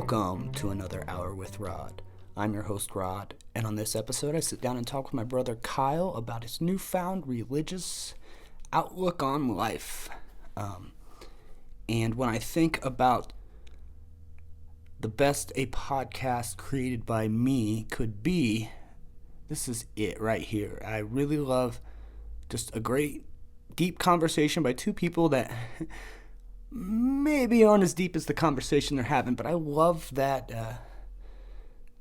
Welcome to another Hour with Rod. I'm your host, Rod, and on this episode I sit down and talk with my brother Kyle about his newfound religious outlook on life. And when I think about the best a podcast created by me could be, this is it right here. I really love just a great, deep conversation by two people that maybe aren't as deep as the conversation they're having, but I love that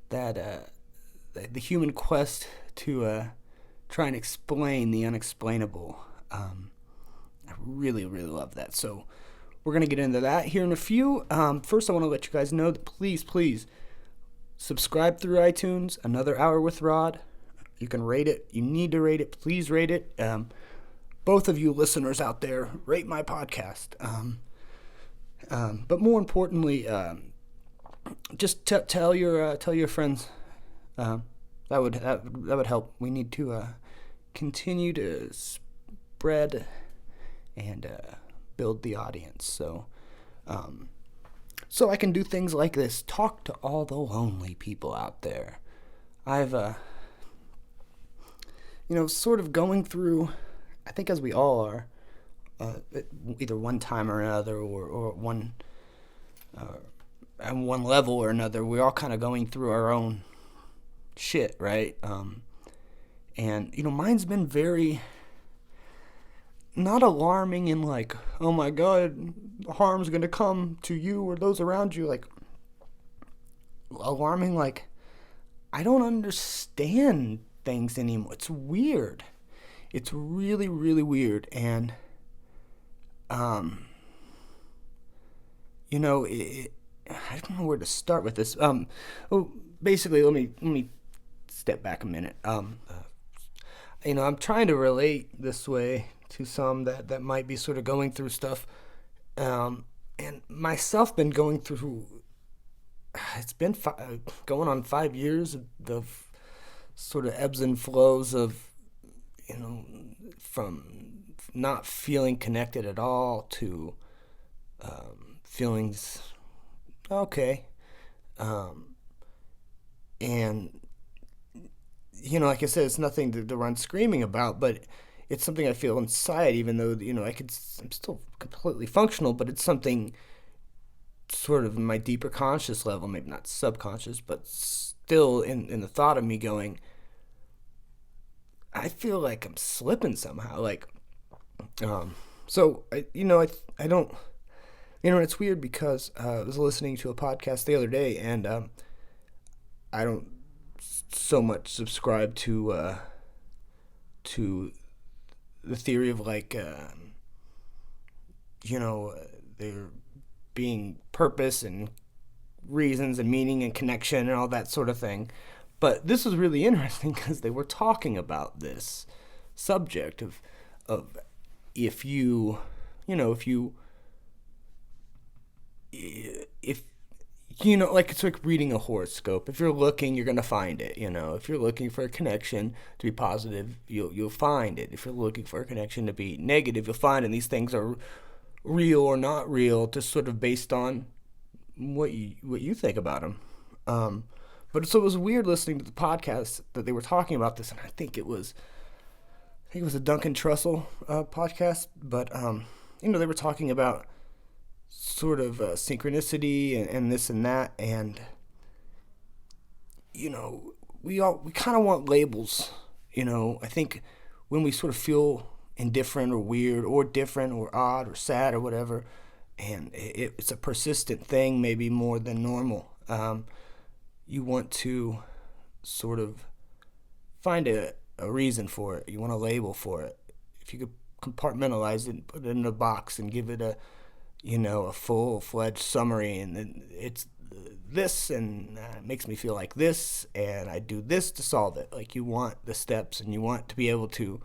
the human quest to try and explain the unexplainable. I really love that. So we're going to get into that here in a few. First, I want to let you guys know that please subscribe through iTunes. Another Hour with Rod. You can rate it. You need to rate it. Please rate it. Both of you listeners out there, rate my podcast. But more importantly, just tell your friends. That would help. We need to continue to spread and build the audience. So I can do things like this. Talk to all the lonely people out there. I've sort of going through, I think as we all are, either one time or another, or one at one level or another, we're all kind of going through our own shit, right? And mine's been very not alarming in like, oh my god, harm's gonna come to you or those around you, like alarming like I don't understand things anymore. It's weird. It's really weird. And I don't know where to start with this. Basically, let me step back a minute. I'm trying to relate this way to some that might be sort of going through stuff, and myself been going through. It's been going on 5 years of sort of ebbs and flows of, from not feeling connected at all to feelings okay. And, like I said, it's nothing to run screaming about, but it's something I feel inside, even though, I'm still completely functional, but it's something sort of in my deeper conscious level, maybe not subconscious, but still in the thought of me going, I feel like I'm slipping somehow. Like, so I don't, it's weird because I was listening to a podcast the other day, and I don't so much subscribe to the theory of like, there being purpose and reasons and meaning and connection and all that sort of thing. But this was really interesting because they were talking about this subject of if like it's like reading a horoscope. If you're looking, you're gonna find it. If you're looking for a connection to be positive, you'll find it. If you're looking for a connection to be negative, you'll find it. And these things are real or not real, just sort of based on what you think about them. But so it was weird listening to the podcast that they were talking about this, and I think it was a Duncan Trussell podcast, but they were talking about sort of synchronicity and this and that, and we kind of want labels. I think when we sort of feel indifferent or weird or different or odd or sad or whatever, and it's a persistent thing, maybe more than normal. You want to sort of find a reason for it. You want a label for it. If you could compartmentalize it and put it in a box and give it a full-fledged summary, and then it's this, and it makes me feel like this, and I do this to solve it. Like, you want the steps, and you want to be able to,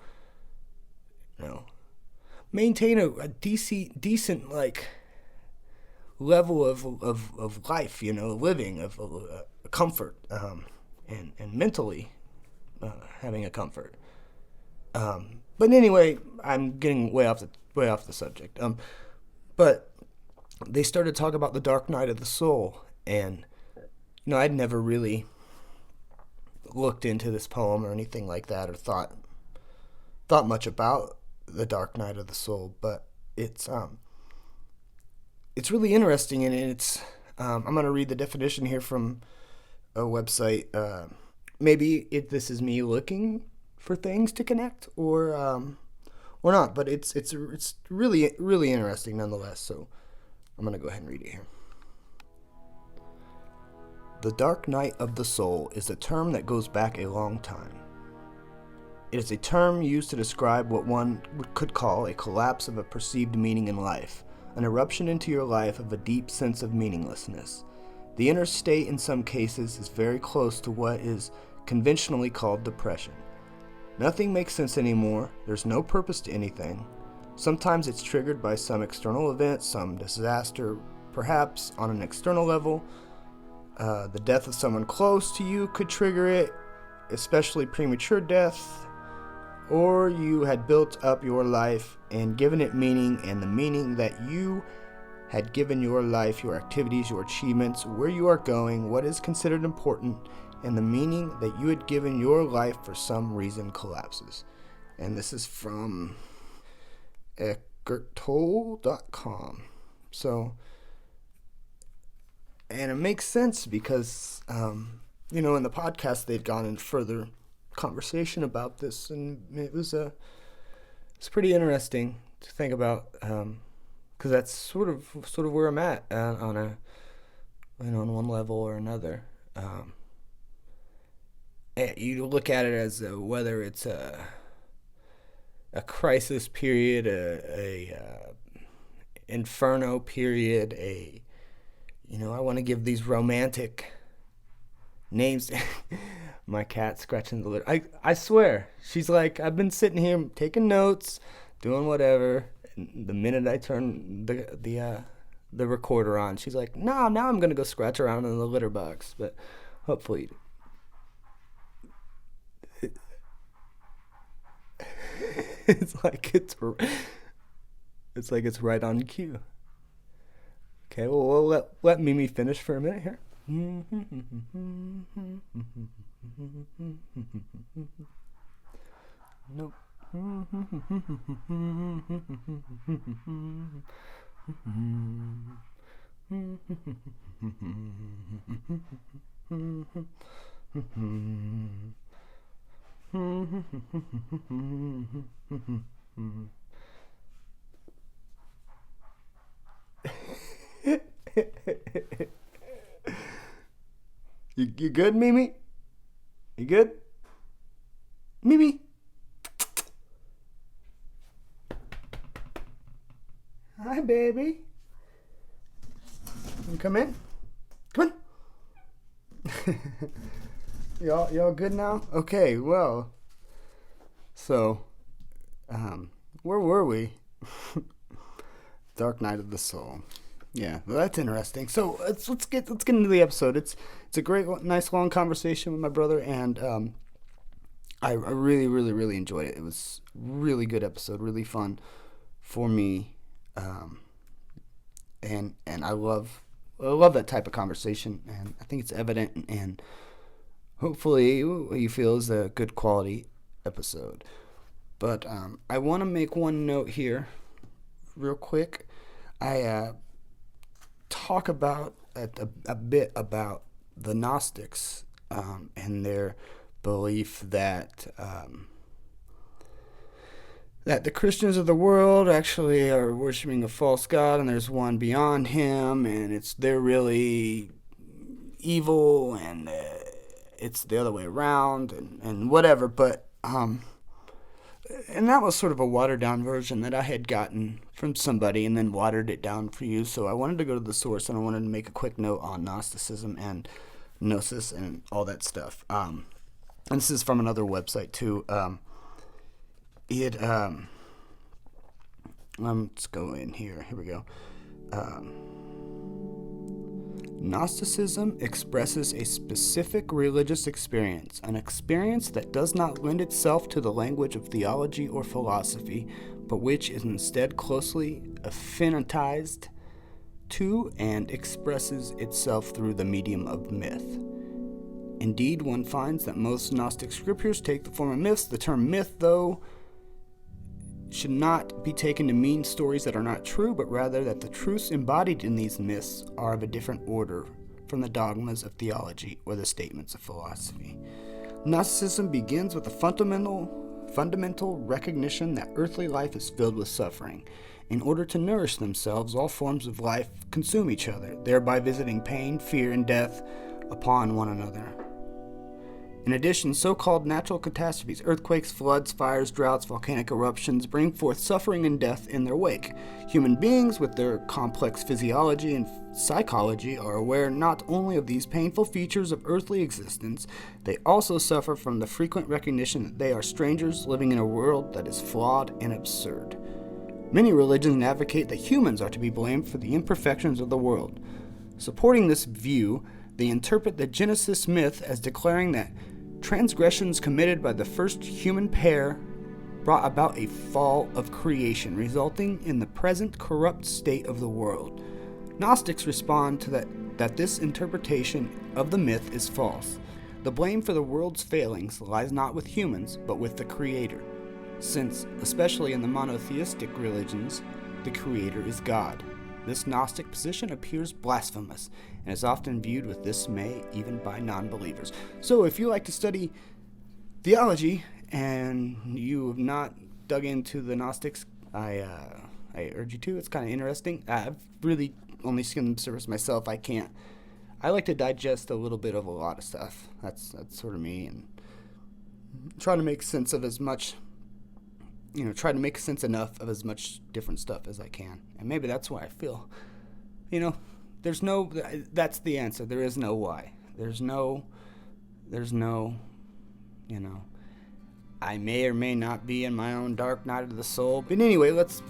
maintain a decent like level of life, living, of comfort, and mentally having a comfort. But anyway, I'm getting way off the subject. But they started talking about the dark night of the soul, and I'd never really looked into this poem or anything like that, or thought much about the Dark Night of the Soul, but it's really interesting, and it's I'm gonna read the definition here from a website. Maybe this is me looking for things to connect, or not, but it's really really interesting nonetheless. So I'm gonna go ahead and read it here. The dark night of the soul is a term that goes back a long time. It is a term used to describe what one could call a collapse of a perceived meaning in life, an eruption into your life of a deep sense of meaninglessness. The inner state in some cases is very close to what is conventionally called depression. Nothing makes sense anymore, there's no purpose to anything. Sometimes it's triggered by some external event, some disaster, perhaps on an external level. The death of someone close to you could trigger it, especially premature death. Or you had built up your life and given it meaning, and the meaning that you had given your life, your activities, your achievements, where you are going, what is considered important, and the meaning that you had given your life for some reason collapses. And this is from eckerttolle.com. So, and it makes sense because, in the podcast they'd gone into further conversation about this, and it's pretty interesting to think about, because that's sort of where I'm at on one level or another. You look at it as whether it's a crisis period, a inferno period, I want to give these romantic names. My cat scratching the litter. I swear, she's like, I've been sitting here taking notes, doing whatever, and the minute I turn the recorder on, she's like, no, now I'm gonna go scratch around in the litter box. But hopefully, it's like it's right on cue. Okay, well, we'll let Mimi finish for a minute here. Nope. You good, Mimi? You good? Mimi? Hi, baby. You come in? Come in. Y'all good now? Okay, well. So, where were we? Dark Night of the Soul. Yeah, well, that's interesting. So let's get into the episode. It's a great, nice, long conversation with my brother, and I really, really, really enjoyed it. It was a really good episode, really fun for me, and I love that type of conversation, and I think it's evident, and hopefully what you feel is a good quality episode. But I want to make one note here, real quick. I talk about a bit about the Gnostics and their belief that the Christians of the world actually are worshiping a false god, and there's one beyond him, and they're really evil, and it's the other way around, and whatever. But and that was sort of a watered-down version that I had gotten from somebody and then watered it down for you. So I wanted to go to the source, and I wanted to make a quick note on Gnosticism and Gnosis and all that stuff. And this is from another website, too. Let's go in here. Here we go. Gnosticism expresses a specific religious experience, an experience that does not lend itself to the language of theology or philosophy, but which is instead closely affinitized to and expresses itself through the medium of myth. Indeed, one finds that most Gnostic scriptures take the form of myths. The term myth, though, should not be taken to mean stories that are not true, but rather that the truths embodied in these myths are of a different order from the dogmas of theology or the statements of philosophy. Gnosticism begins with a fundamental recognition that earthly life is filled with suffering. In order to nourish themselves, all forms of life consume each other, thereby visiting pain, fear, and death upon one another. In addition, so-called natural catastrophes, earthquakes, floods, fires, droughts, volcanic eruptions, bring forth suffering and death in their wake. Human beings, with their complex physiology and psychology, are aware not only of these painful features of earthly existence, they also suffer from the frequent recognition that they are strangers living in a world that is flawed and absurd. Many religions advocate that humans are to be blamed for the imperfections of the world. Supporting this view, they interpret the Genesis myth as declaring that transgressions committed by the first human pair brought about a fall of creation, resulting in the present corrupt state of the world. Gnostics respond to that this interpretation of the myth is false. The blame for the world's failings lies not with humans, but with the Creator, since, especially in the monotheistic religions, the Creator is God. This Gnostic position appears blasphemous and is often viewed with dismay even by non-believers. So if you like to study theology and you have not dug into the Gnostics, I urge you to. It's kind of interesting. I've really only skimmed the surface myself. I like to digest a little bit of a lot of stuff. That's sort of me, and try to make sense of as much, try to make sense enough of as much different stuff as I can. And maybe that's why I feel, that's the answer. There is no why. There's no, I may or may not be in my own dark night of the soul. But anyway, let's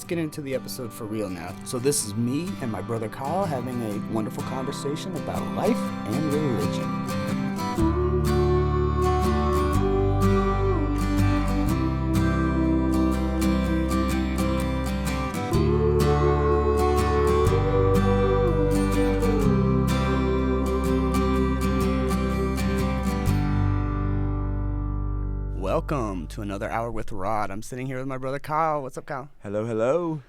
get into the episode for real now. So this is me and my brother Kyle having a wonderful conversation about life and religion. Welcome to another Hour with Rod. I'm sitting here with my brother Kyle. What's up, Kyle? Hello, hello.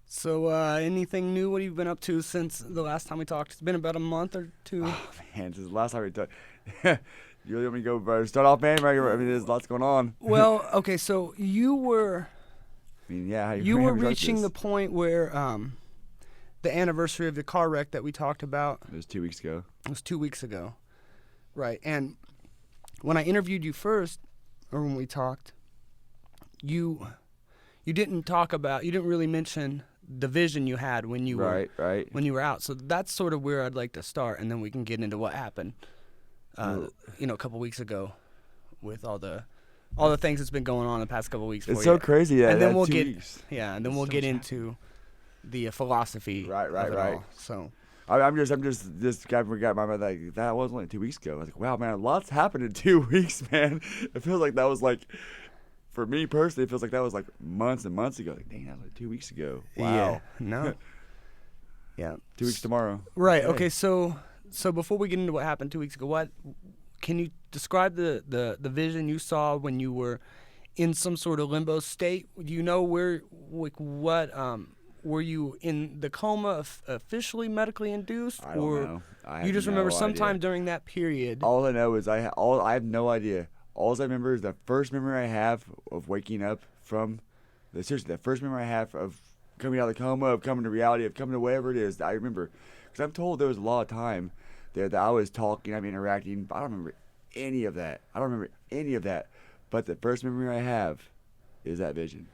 So, anything new? What have you been up to since the last time we talked? It's been about a month or two. Oh, man, since the last time we talked. You really want me to go, bro? Start off, man. I mean, there's lots going on. Well, okay, so you were... you were reaching the point where the anniversary of the car wreck that we talked about... It was 2 weeks ago. It was 2 weeks ago. Right, and when I interviewed you first... or when we talked, you didn't really mention the vision you had when you when you were out. So that's sort of where I'd like to start, and then we can get into what happened, a couple weeks ago, with all the things that's been going on the past couple weeks. It's so crazy, yeah. And then we'll 2 get weeks. and then we'll get into the philosophy. Right. Of it all. So. I'm just this guy forgot my mind, like that was only 2 weeks ago. I was like, wow, man, lots happened in 2 weeks, man. It feels like that was like, for me personally, it feels like that was like months and months ago. Like, dang, that was like 2 weeks ago. Wow. Yeah. No. Yeah. 2 weeks tomorrow. Right. Okay. So before we get into what happened 2 weeks ago, what can you describe the vision you saw when you were in some sort of limbo state? Do you know were you in the coma officially medically induced? I don't know. You just remember sometime idea. During that period? All I know is I have no idea. All I remember is the first memory I have of waking up from, the first memory I have of coming out of the coma, of coming to reality, of coming to whatever it is. I remember, because I'm told there was a lot of time there that I was talking, I'm interacting, but I don't remember any of that. But the first memory I have is that vision.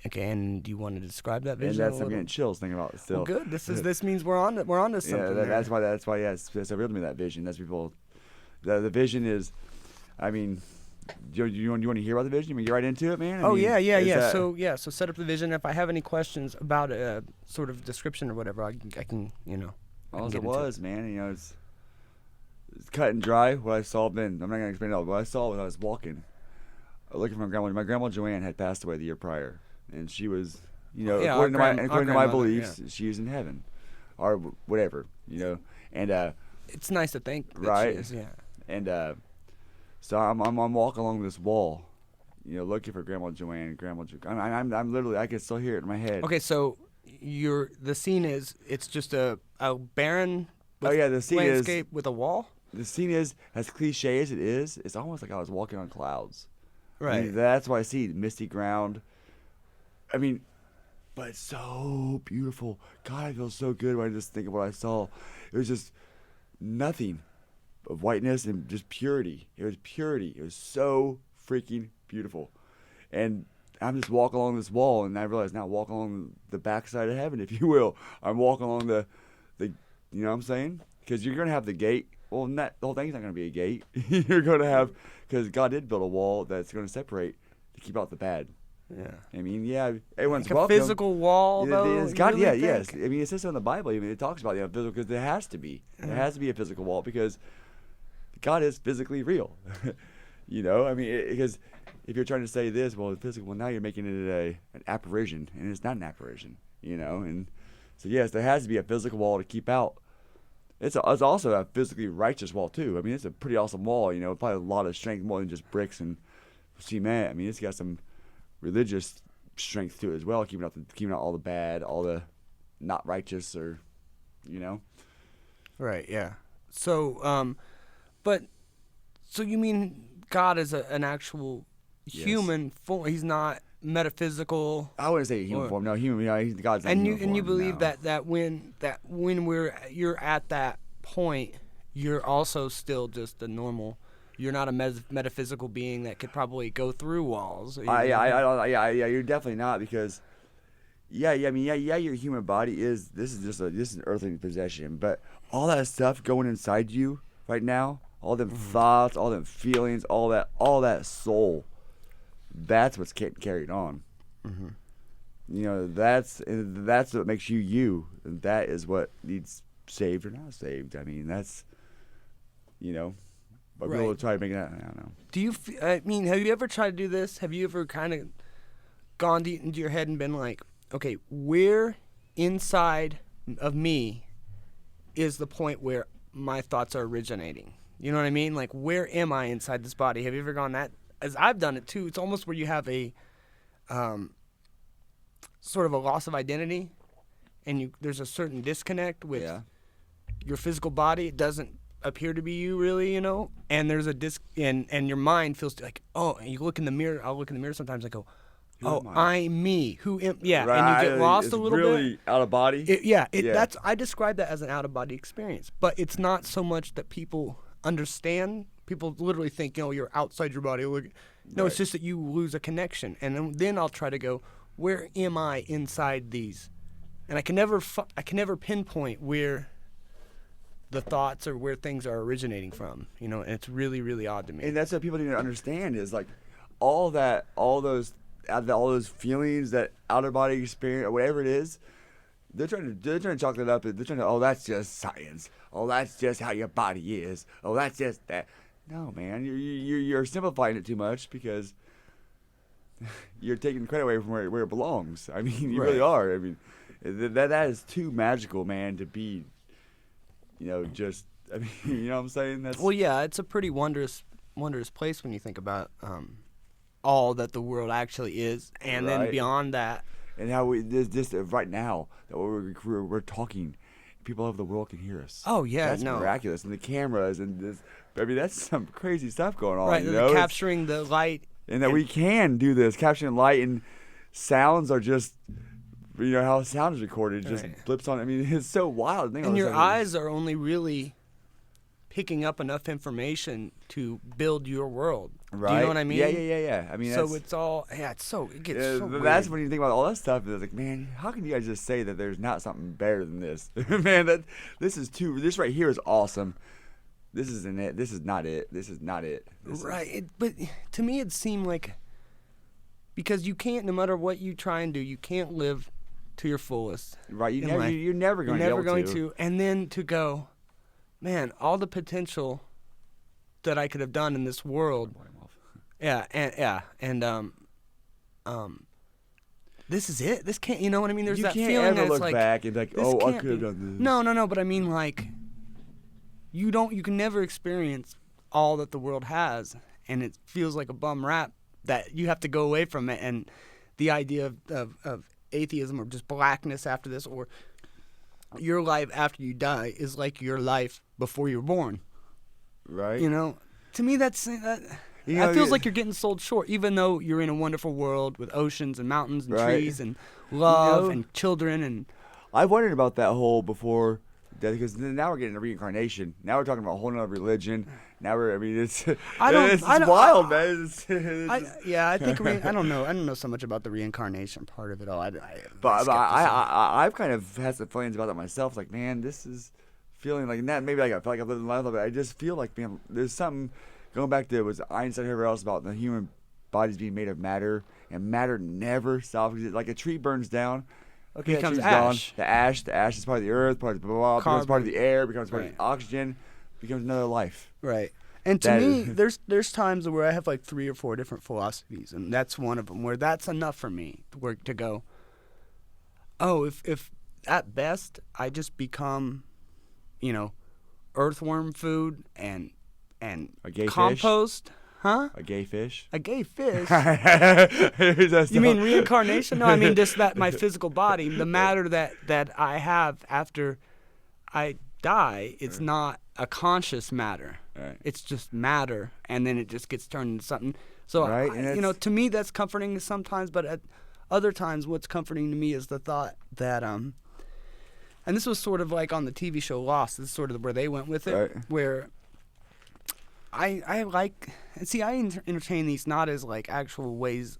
Okay, and do you want to describe that vision? And I'm getting chills thinking about it still. Well, good. This means we're on to something. Yeah, that's why. Yeah, it's so real to me, that vision. That's people. The vision is, I mean, do you want to hear about the vision? You want to get right into it, man? Yeah. So set up the vision. If I have any questions about a sort of description or whatever, I can All it was, man. It's cut and dry. What I saw then. I'm not gonna explain it all. What I saw when I was walking, looking for my grandma. My grandma Joanne had passed away the year prior. And she was, according to my beliefs, she was in heaven. or whatever, and It's nice to think that right, she is, yeah. and so I'm walking along this wall, looking for Grandma Joanne, I'm literally, I can still hear it in my head. Okay, so the scene is, it's just a barren Oh yeah, the scene landscape with a wall? The scene is, as cliche as it is, it's almost like I was walking on clouds. Right. I mean, that's why I see misty ground. I mean, but it's so beautiful. God, I feel so good when I just think of what I saw. It was just nothing but whiteness and just purity. It was purity. It was so freaking beautiful. And I'm just walking along this wall, and I realize now walking along the backside of heaven, if you will. I'm walking along the you know what I'm saying? Because you're going to have the gate. Well, the whole thing's not going to be a gate. You're going to have, because God did build a wall that's going to separate to keep out the bad. Yeah. I mean, yeah, everyone's like welcome. a physical wall, though? It's God, really yes. think? I mean, it says so in the Bible. I mean, it talks about physical, because there has to be. There has to be a physical wall, because God is physically real. I mean, because if you're trying to say this, well, physical, well, now you're making it an apparition, and it's not an apparition, And so, yes, there has to be a physical wall to keep out. It's also a physically righteous wall, too. I mean, it's a pretty awesome wall, probably a lot of strength, more than just bricks and cement. I mean, it's got some religious strength to it as well, keeping out all the bad, all the not righteous, or, Right, yeah. So, so you mean God is an actual human form? He's not metaphysical. I wouldn't say human form. No, human. God's not and human form. And you believe no. that when you're at that point, you're also still just a normal. You're not a metaphysical being that could probably go through walls. You're definitely not, because, your human body is. This is an earthly possession, but all that stuff going inside you right now, all them thoughts, all them feelings, all that soul, that's what's getting carried on. Mm-hmm. That's what makes you you. And that is what needs saved or not saved. I mean, that's, but right. we'll try to make that. I don't know. Do you? Have you ever tried to do this? Have you ever kind of gone deep into your head and been like, okay, where inside of me is the point where my thoughts are originating? You know what I mean? Like, where am I inside this body? Have you ever gone that? As I've done it too. It's almost where you have a sort of a loss of identity, and there's a certain disconnect with your physical body. It doesn't appear to be you, really, and there's a and your mind feels like, oh, and you look in the mirror. I'll look in the mirror sometimes. I go, oh, I'm me. Who am? Yeah, right. And you get lost a little really bit. Out of body. That's, I describe that as an out of body experience, but it's not so much that people understand. People literally think, you're outside your body. No, It's just that you lose a connection, and then I'll try to go, where am I inside these? And I can never pinpoint where the thoughts or where things are originating from, and it's really, really odd to me. And that's what people need to understand is, like, all those feelings, that outer body experience or whatever it is, they're trying to chalk it up. They're trying to, oh, that's just science. Oh, that's just how your body is. Oh, that's just that. No, man, you're simplifying it too much, because you're taking credit away from where it belongs. I mean, you really are. I mean, that is too magical, man, to be, just. I mean, you know what I'm saying? Well, yeah, it's a pretty wondrous place when you think about all that the world actually is, and then beyond that. And how this right now that we're talking, people of the world can hear us. Oh yeah, that's miraculous, and the cameras and this. I mean, that's some crazy stuff going on. Right, capturing the light, and that we can do this, capturing light, and sounds are just, how sound is recorded, just blips on. I mean, it's so wild. And your eyes are only really picking up enough information to build your world. Right. Do you know what I mean? Yeah. I mean, so it's all, it gets so weird. That's when you think about all that stuff. It's like, man, how can you guys just say that there's not something better than this? Man, this right here is awesome. This isn't it. This is not it. This is not it. But to me, it seemed like, because you can't, no matter what you try and do, you can't live to your fullest. Right. You're never going to. And then to go, man, all the potential that I could have done in this world. this is it. This can't. You know what I mean? There's You that can't feeling ever that it's look like, back and be like, this oh, I can't could have be- done this. No. But I mean, like, you can never experience all that the world has, and it feels like a bum rap that you have to go away from it. And the idea of atheism or just blackness after this, or your life after you die is like your life before you were born. Right. You know, to me that You know, feels like you're getting sold short, even though you're in a wonderful world with oceans and mountains and Right. trees and love You know, and children and. I've wondered about that whole before, because now we're getting a reincarnation. Now we're talking about a whole nother religion. Now it's wild, man. I think I don't know so much about the reincarnation part of it all. But I've kind of had some feelings about that myself. Like, man, this is feeling like that. Maybe like I feel like I've lived a life, but I just feel like, man, there's something going back to was Einstein, whoever else, about the human body's being made of matter, and matter never stops. Like a tree burns down. Okay, becomes that tree's ash. Gone. The ash is part of the earth, part of the blah, becomes part of the air, becomes part of Right. the oxygen, becomes another life. Right. And to That me, is- there's times where I have like 3 or 4 different philosophies, and that's one of them where that's enough for me to go. Oh, if at best I just become, earthworm food and A gay compost, huh? A gay fish. A gay fish. That's You mean reincarnation? No, I mean just that my physical body, the matter that I have after I die, it's not a conscious matter. Right. It's just matter, and then it just gets turned into something. So, Right, and to me that's comforting sometimes, but at other times what's comforting to me is the thought that and this was sort of like on the TV show Lost. This is sort of where they went with it, Right. where I like, and see, I entertain these not as like actual ways,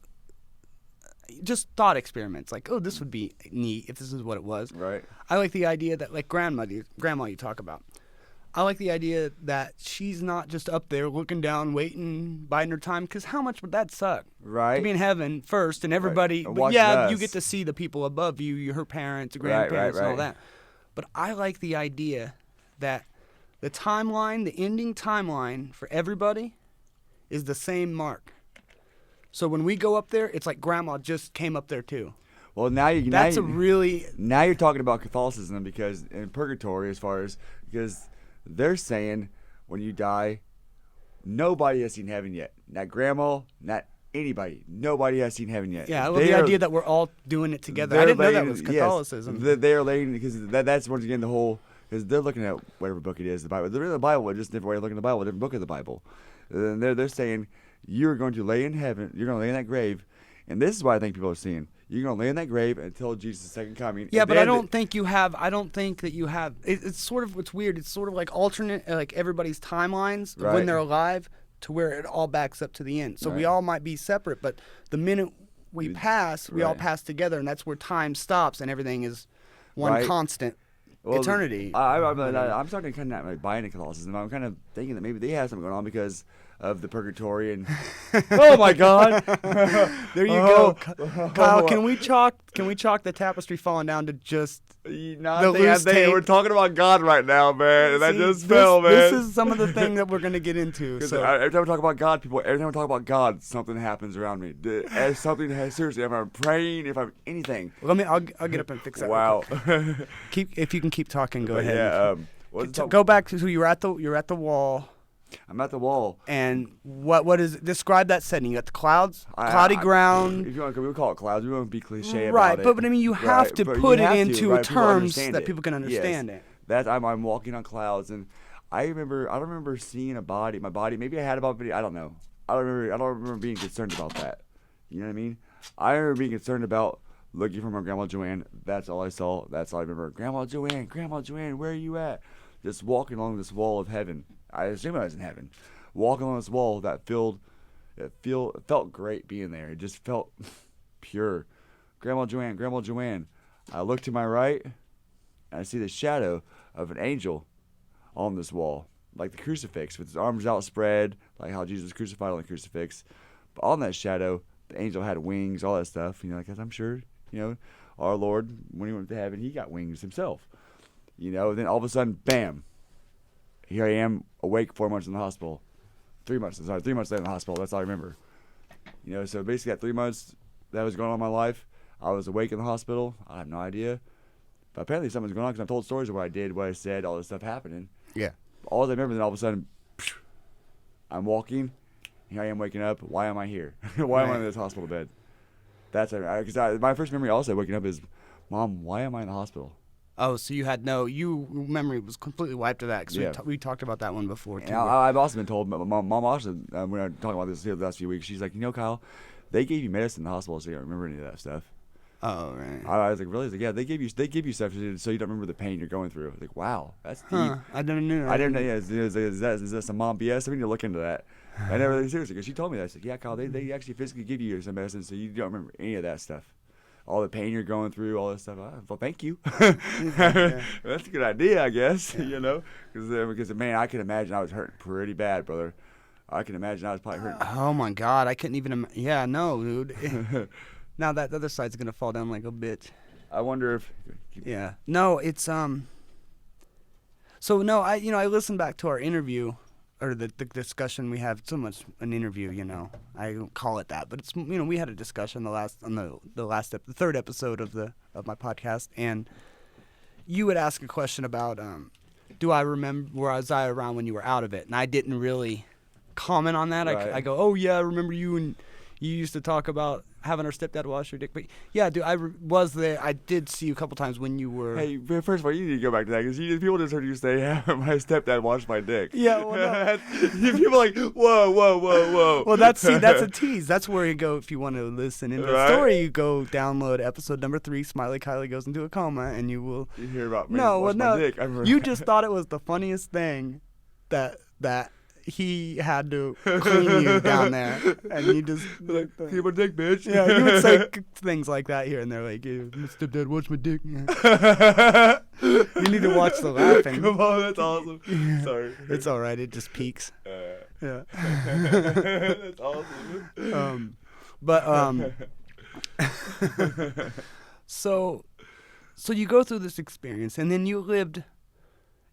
just thought experiments. Like, oh, this would be neat if this is what it was. Right. I like the idea that, like grandma you talk about. I like the idea that she's not just up there looking down, waiting, biding her time. Because how much would that suck? Right. To be in heaven first, and everybody. And But watching yeah, you us. get to see the people above you, her parents, Right, grandparents, and all right. that. But I like the idea that the timeline, the ending timeline for everybody, is the same mark. So when we go up there, it's like grandma just came up there too. Well, now you're talking about Catholicism, because in purgatory, because they're saying when you die, nobody has seen heaven yet. Not grandma, not anybody. Nobody has seen heaven yet. Yeah, I love the idea that we're all doing it together. I didn't know that was Catholicism. Yes, they are laying, because that's once again the whole, because they're looking at whatever book it is, the Bible. The Bible is just a different way of looking at the Bible, a different book of the Bible. And they're saying you're going to lay in heaven, you're going to lay in that grave, and this is what I think people are seeing. You're going to lay in that grave until Jesus' second coming. Yeah, but I don't think that you have. It's sort of what's weird. It's sort of like alternate, like everybody's timelines of when Right. they're alive to where it all backs up to the end. So we Right. all might be separate, but the minute we pass, we all Right. pass together, and that's where time stops and everything is one Right. constant eternity. I'm starting to kind of not like buying into Catholicism. I'm kind of thinking that maybe they have something going on because of the purgatory and. Oh my God! There you go, Kyle. Can we chalk the tapestry falling down to just the loose tape? We're talking about God right now, man, and that See, just fell, man. This is some of the thing that we're gonna get into. Because So. every time we talk about God, every time we talk about God, something happens around me. Something seriously. If I'm praying, if I'm anything. I'll get up and fix that. Wow. If you can keep talking, go But ahead. yeah. Go back to you're at the wall, I'm at the wall. and what is it? Describe that setting. You got the clouds, cloudy ground. If you want, we call it clouds. We won't be cliche Right, about it. but I mean, you have to but put you it have into right? terms that it. people can understand Yes. it. I'm walking on clouds, and I don't remember seeing a body. My body. Maybe I had a body. I don't know. I don't remember being concerned about that. You know what I mean? I remember being concerned about looking for my grandma Joanne. That's all I saw. That's all I remember. Grandma Joanne, where are you at? Just walking along this wall of heaven. I assume I was in heaven. Walking along this wall it felt great being there. It just felt pure. Grandma Joanne. I look to my right, and I see the shadow of an angel on this wall, like the crucifix, with his arms outspread, like how Jesus was crucified on the crucifix. But on that shadow, the angel had wings, all that stuff. Because I'm sure, our Lord, when he went to heaven, he got wings himself. Then all of a sudden, bam! Here I am, awake 4 months in the hospital. 3 months later in the hospital. That's all I remember. So basically, that 3 months that was going on in my life, I was awake in the hospital. I have no idea. But apparently something's going on because I've told stories of what I did, what I said, all this stuff happening. Yeah. All I remember, then all of a sudden, I'm walking. Here I am waking up. Why am I here? Why am I in this hospital bed? That's because my first memory also waking up is, Mom, why am I in the hospital? Oh, so you had your memory was completely wiped of that, because Yeah. we talked about that one before, too. And I've also been told, my mom also, when I talking about this here the last few weeks, she's like, Kyle, they gave you medicine in the hospital so you don't remember any of that stuff. Oh, right. I was like, really? He's like, yeah, they give you stuff so you don't remember the pain you're going through. I was like, wow, that's deep. I didn't know. I didn't know. Yeah, is that some mom BS? We need to look into that. I never really seriously, because she told me that. I said, yeah, Kyle, they actually physically give you some medicine so you don't remember any of that stuff. All the pain you're going through, all this stuff. Well, thank you. Yeah. That's a good idea, I guess. Yeah. Because man, I can imagine I was hurting pretty bad, brother. I can imagine I was probably hurting. Oh my God, I couldn't even. Yeah, no, dude. Now that the other side's gonna fall down like a bitch. I wonder if. Yeah. No, it's So no, I listened back to our interview, or the discussion we have. So much an interview, I don't call it that, but it's we had a discussion the third episode of my podcast, and you would ask a question about do I remember, was I around when you were out of it, and I didn't really comment on that. Right. I go, oh yeah, I remember you, and you used to talk about having our stepdad wash your dick. But yeah, dude, I was there. I did see you a couple times when you were. Hey, first of all, you need to go back to that because people just heard you say, "Yeah, my stepdad washed my dick." Yeah, well, no. People are like, whoa. Well, that's a tease. That's where you go if you want to listen into the story. You go download episode number 3. Smiley Kiley goes into a coma, and you will. You hear about me washing my dick. You just thought it was the funniest thing that he had to clean you down there, and you just like, "Here's my dick, bitch." Yeah, you would say things like that here and there, like, "Yeah, my stepdad watched my dick." Yeah. You need to watch the laughing. Come on, that's awesome. Yeah. Sorry, it's all right. It just peaks. Yeah, that's awesome. So you go through this experience, and then you lived.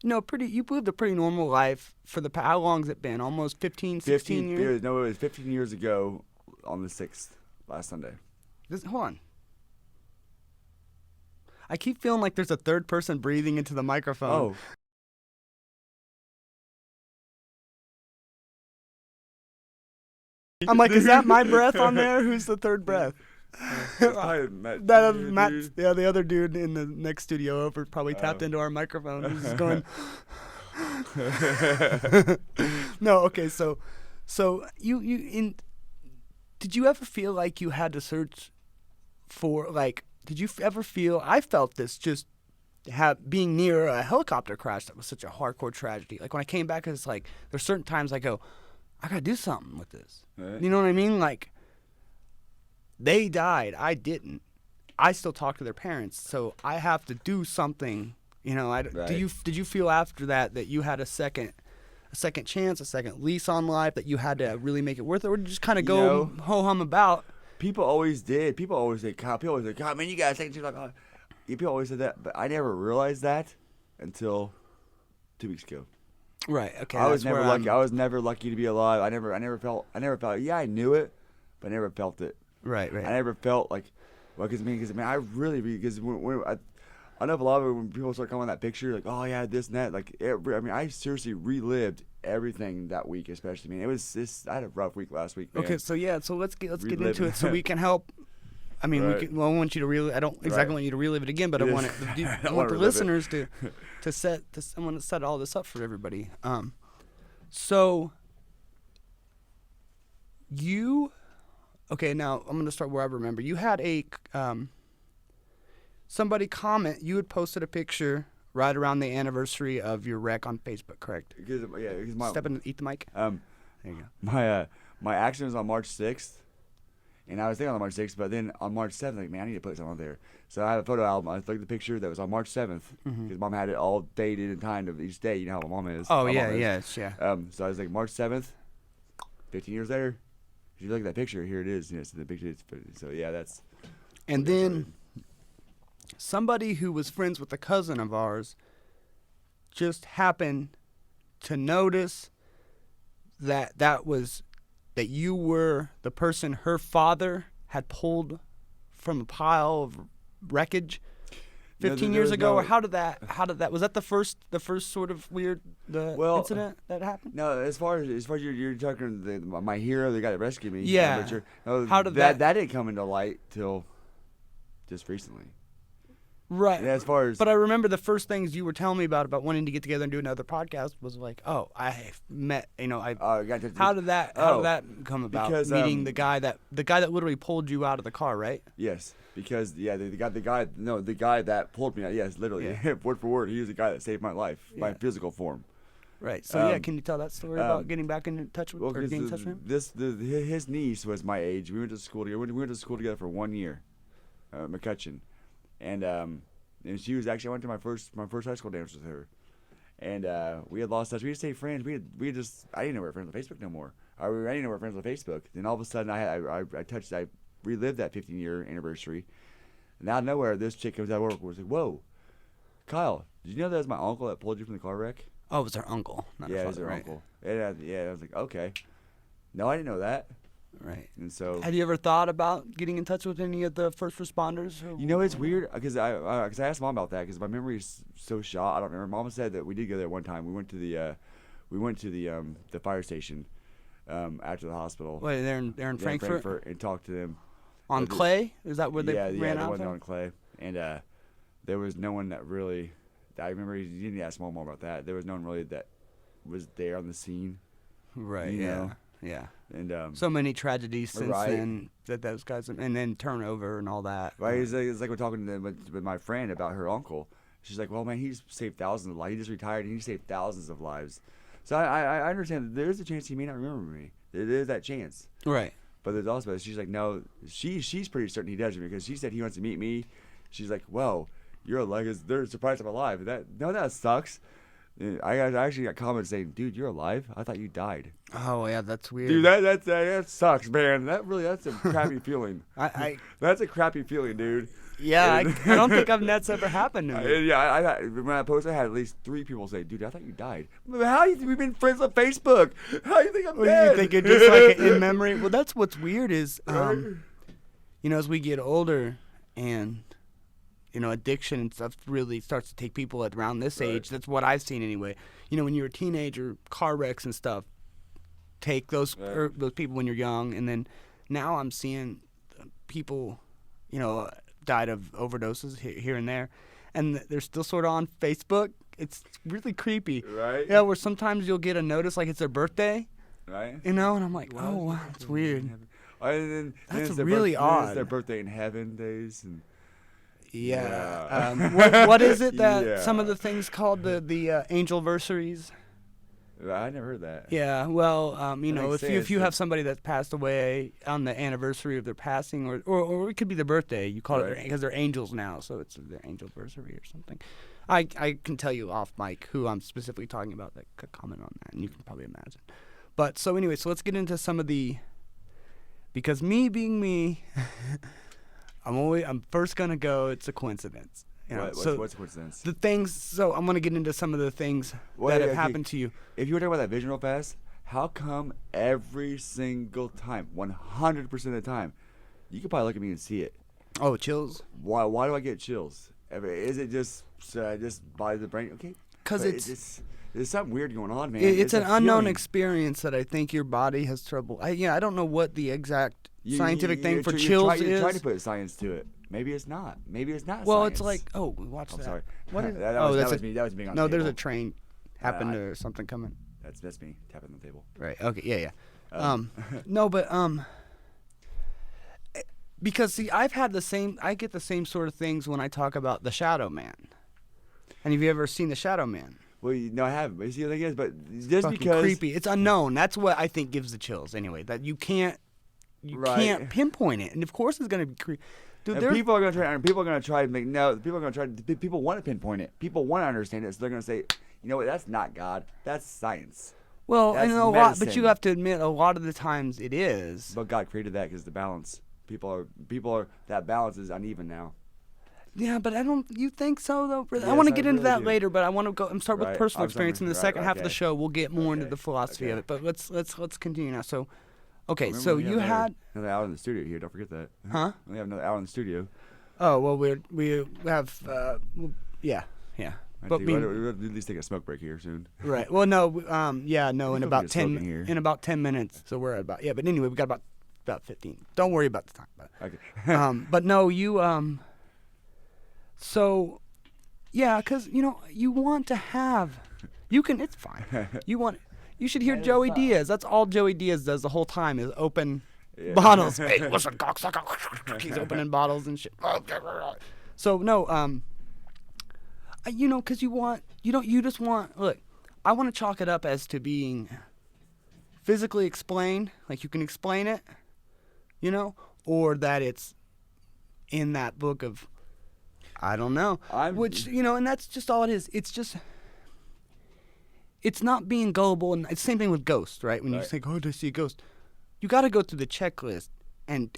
You lived a pretty normal life for how long's it been? Almost 15, 16 years? No, it was 15 years ago on the 6th, last Sunday. Hold on. I keep feeling like there's a third person breathing into the microphone. Oh. I'm like, is that my breath on there? Who's the third breath? Matt, the other dude in the next studio over probably tapped into our microphone. He's just going. No, okay, so did you ever feel like you had to search for, like, did you ever feel? I felt this just being near a helicopter crash that was such a hardcore tragedy. Like when I came back, it's like there's certain times I go, I gotta do something with this. Right. You know what I mean? Like. They died. I didn't. I still talk to their parents, so I have to do something. Right. Did you feel after that you had a second chance, a second lease on life, that you had to really make it worth it, or did you just kind of go ho hum about? People always did. People always say, God, man, you gotta take it. Like, people always said that, but I never realized that until 2 weeks ago. Right. Okay. I was never lucky. I was never lucky to be alive. I never felt. Yeah, I knew it, but I never felt it. Right. I never felt like, because I really, because I know a lot of it when people start coming on that picture, like, oh yeah, this and that, like, I seriously relived everything that week, especially. I had a rough week last week, man. Okay, so let's get into it so we can help. I want you to relive. I don't exactly want you to relive it again, but I want the listeners to set all this up for everybody. So you. Okay, now I'm going to start where I remember. You had somebody comment. You had posted a picture right around the anniversary of your wreck on Facebook, correct? Because Step in, eat the mic. There you go. My accident was on March 6th, and I was thinking on March 6th, but then on March 7th, like, man, I need to put something on there. So I have a photo album. I took the picture that was on March 7th, because Mom had it all dated and timed of each day. You know how my mom is. Oh, yeah. So I was like, March 7th, 15 years later. If you look at that picture, here it is. So the picture. So yeah, that's. And then somebody who was friends with a cousin of ours just happened to notice that you were the person her father had pulled from a pile of wreckage 15 there years was ago, no- or how did that was that the first sort of weird incident that happened? No, as far as you're talking my hero, the guy that rescued me. Yeah. But no, How did that that- didn't come into light till just recently. Right. And as far as But I remember the first things you were telling me about wanting to get together and do another podcast was like, oh, I met, how did that come about? because, Meeting the guy that literally pulled you out of the car, right? yes, because the guy that pulled me out. Yes, literally, word for word, he was the guy that saved my life, my physical form. Right. So can you tell that story about getting back in touch with, or getting in touch with him? His niece was my age. We went to school together. We went to school together for 1 year, McCutcheon, and she was actually, I went to my first high school dance with her, and we had lost touch. We just stayed friends. I didn't know we were friends on Facebook no more. I didn't know we were friends on Facebook. Then all of a sudden, I relived that 15-year anniversary, and out of nowhere, this chick comes out of work and was like, "Whoa, Kyle, did you know that was my uncle that pulled you from the car wreck?" Oh, it was her uncle, not her Yeah, it father, was her right? uncle. And I was like, okay. No, I didn't know that. Right. And so, Have you ever thought about getting in touch with any of the first responders? you know, it's weird because I asked Mom about that because my memory is so shot. I don't remember. Mom said that we did go there one time. We went to the fire station after the hospital. Wait, they're in Frankfurt? And talked to them. On Clay? Is that where they yeah, ran the out one of? on Clay. And there was no one that really. I remember you didn't ask Mom more about that. There was no one really that was there on the scene. Right. You Yeah. know? Yeah. And So many tragedies since Right. then that those guys, and then turnover and all that. right, it's like we're talking with my friend about her uncle. She's like, well, man, he's saved thousands of lives. He just retired and he saved thousands of lives. So I understand that there's a chance he may not remember me. There is that chance. Right. But there's also, she's like, no, she's pretty certain he does because she said he wants to meet me. She's like, whoa, you're a legacy. They're surprised I'm alive. That sucks. I actually got comments saying, dude, you're alive? I thought you died. Oh yeah, that's weird. Dude, that sucks, man. That's a crappy feeling. That's a crappy feeling, dude. Yeah, I don't think that's ever happened to me. When I posted, I had at least 3 people say, dude, I thought you died. How you think we've been friends on Facebook? How you think I'm dead? You think it just like in memory? Well, that's what's weird is, as we get older and, addiction and stuff really starts to take people at around this age. That's what I've seen anyway. When you're a teenager, car wrecks and stuff take those people when you're young. And then now I'm seeing people, died of overdoses here and there. And they're still sort of on Facebook. It's really creepy. Right. Yeah, where sometimes you'll get a notice like it's their birthday. Right. And I'm like, oh, wow, that's weird. And That's it's their really then it's odd. their birthday in heaven days. And Yeah. What is it that Yeah. some of the things called the angelversaries? I never heard that. Yeah. Well, makes if you sense. have somebody that's passed away on the anniversary of their passing, or it could be the birthday. You call it Right. because they're angels now, so it's their angelversary or something. I can tell you off mic who I'm specifically talking about that could comment on that, and you can probably imagine. But so anyway, so let's get into some of the. Because me being me, I'm first gonna go. It's a coincidence. What's a coincidence? The things. So I'm gonna get into some of the things Well, that yeah, have happened to you. If you were talking about that vision real fast, how come every single time, 100% of the time, you could probably look at me and see it? Oh, chills. Why do I get chills? Is it just by the brain? Okay. Because But it's there's something weird going on, man. it's an a unknown feeling. experience that I think your body has trouble. I don't know what the exact You- scientific you- thing you're for tr- chills you're is. trying to put science to it. Maybe it's not. Maybe it's not. Well, science. it's like watch I'm that. sorry. What is? that oh, was, that's that was me. That was being on no. the There's a table. train happened or something coming. That's me tapping the table. Right. Okay. Yeah. No, but because see, I get the same sort of things when I talk about the Shadow Man. And have you ever seen the Shadow Man? Well, no, I haven't. But see, the thing is, but just Fucking because creepy. It's unknown. That's what I think gives the chills. Anyway, that you can't pinpoint it, and of course it's gonna be creepy. Dude, and people are gonna try. People are gonna try to make People are gonna try. People want to pinpoint it. People want to understand it. So they're gonna say, you know what? That's not God. That's science. well, that's and a lot, but you medicine. have to admit, a lot of the times it is. But God created that because the balance. People are. That balance is uneven now. Yeah, but I don't. You think so though? I Yes, want to I get into really that do. later, but I want to go and start with Right. personal I'm experience. sorry. In the Right, second half of the okay. show, we'll get more into Okay. the philosophy of Okay. it. But let's continue now. So, Okay, Remember so we you have had. another out in the studio here. Don't forget that. Huh? We have another out in the studio. Oh well, we have yeah. But We'll at least take a smoke break here soon. right. Well, no, yeah, no, in Still about get smoking 10 here. in about 10 minutes. So we're at about But anyway, we got about 15. Don't worry about the time. But, Okay. but no, you So, yeah, because you want to have. You can. It's fine. You should hear Joey Diaz. That's all Joey Diaz does the whole time is open bottles. Hey, listen, cocksucker. He's opening bottles and shit. So no, because you just want. Look, I want to chalk it up as to being physically explained, like you can explain it, or that it's in that book of, I don't know, and that's just all it is. It's not being gullible, and it's the same thing with ghosts, right? When you think, oh, did I see a ghost? You got to go through the checklist and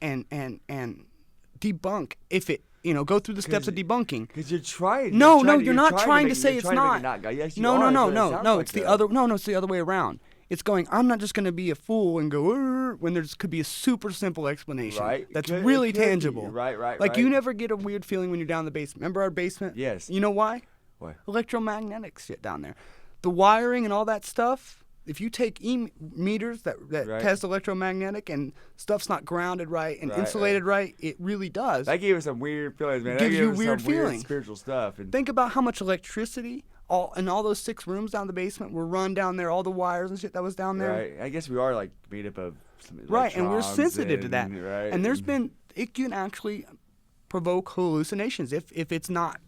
debunk if it, go through the steps of debunking. Because you're trying. No, you're not trying to say it's not. Yes, you No, are. no. It's the other. No, it's the other way around. It's going, I'm not just going to be a fool and go, when there could be a super simple explanation that's really tangible. Right. Like you never get a weird feeling when you're down in the basement. Remember our basement? Yes. You know why? Why? Electromagnetic shit down there. The wiring and all that stuff, if you take meters that test electromagnetic and stuff's not grounded right and insulated right, it really does. That gave us some weird feelings, man. It gives you weird some weird feeling. Spiritual stuff. And think about how much electricity all those 6 rooms down the basement were run down there, all the wires and shit that was down there. Right. I guess we are like made up of some right, and we're sensitive to that. Right. And it can actually provoke hallucinations if it's not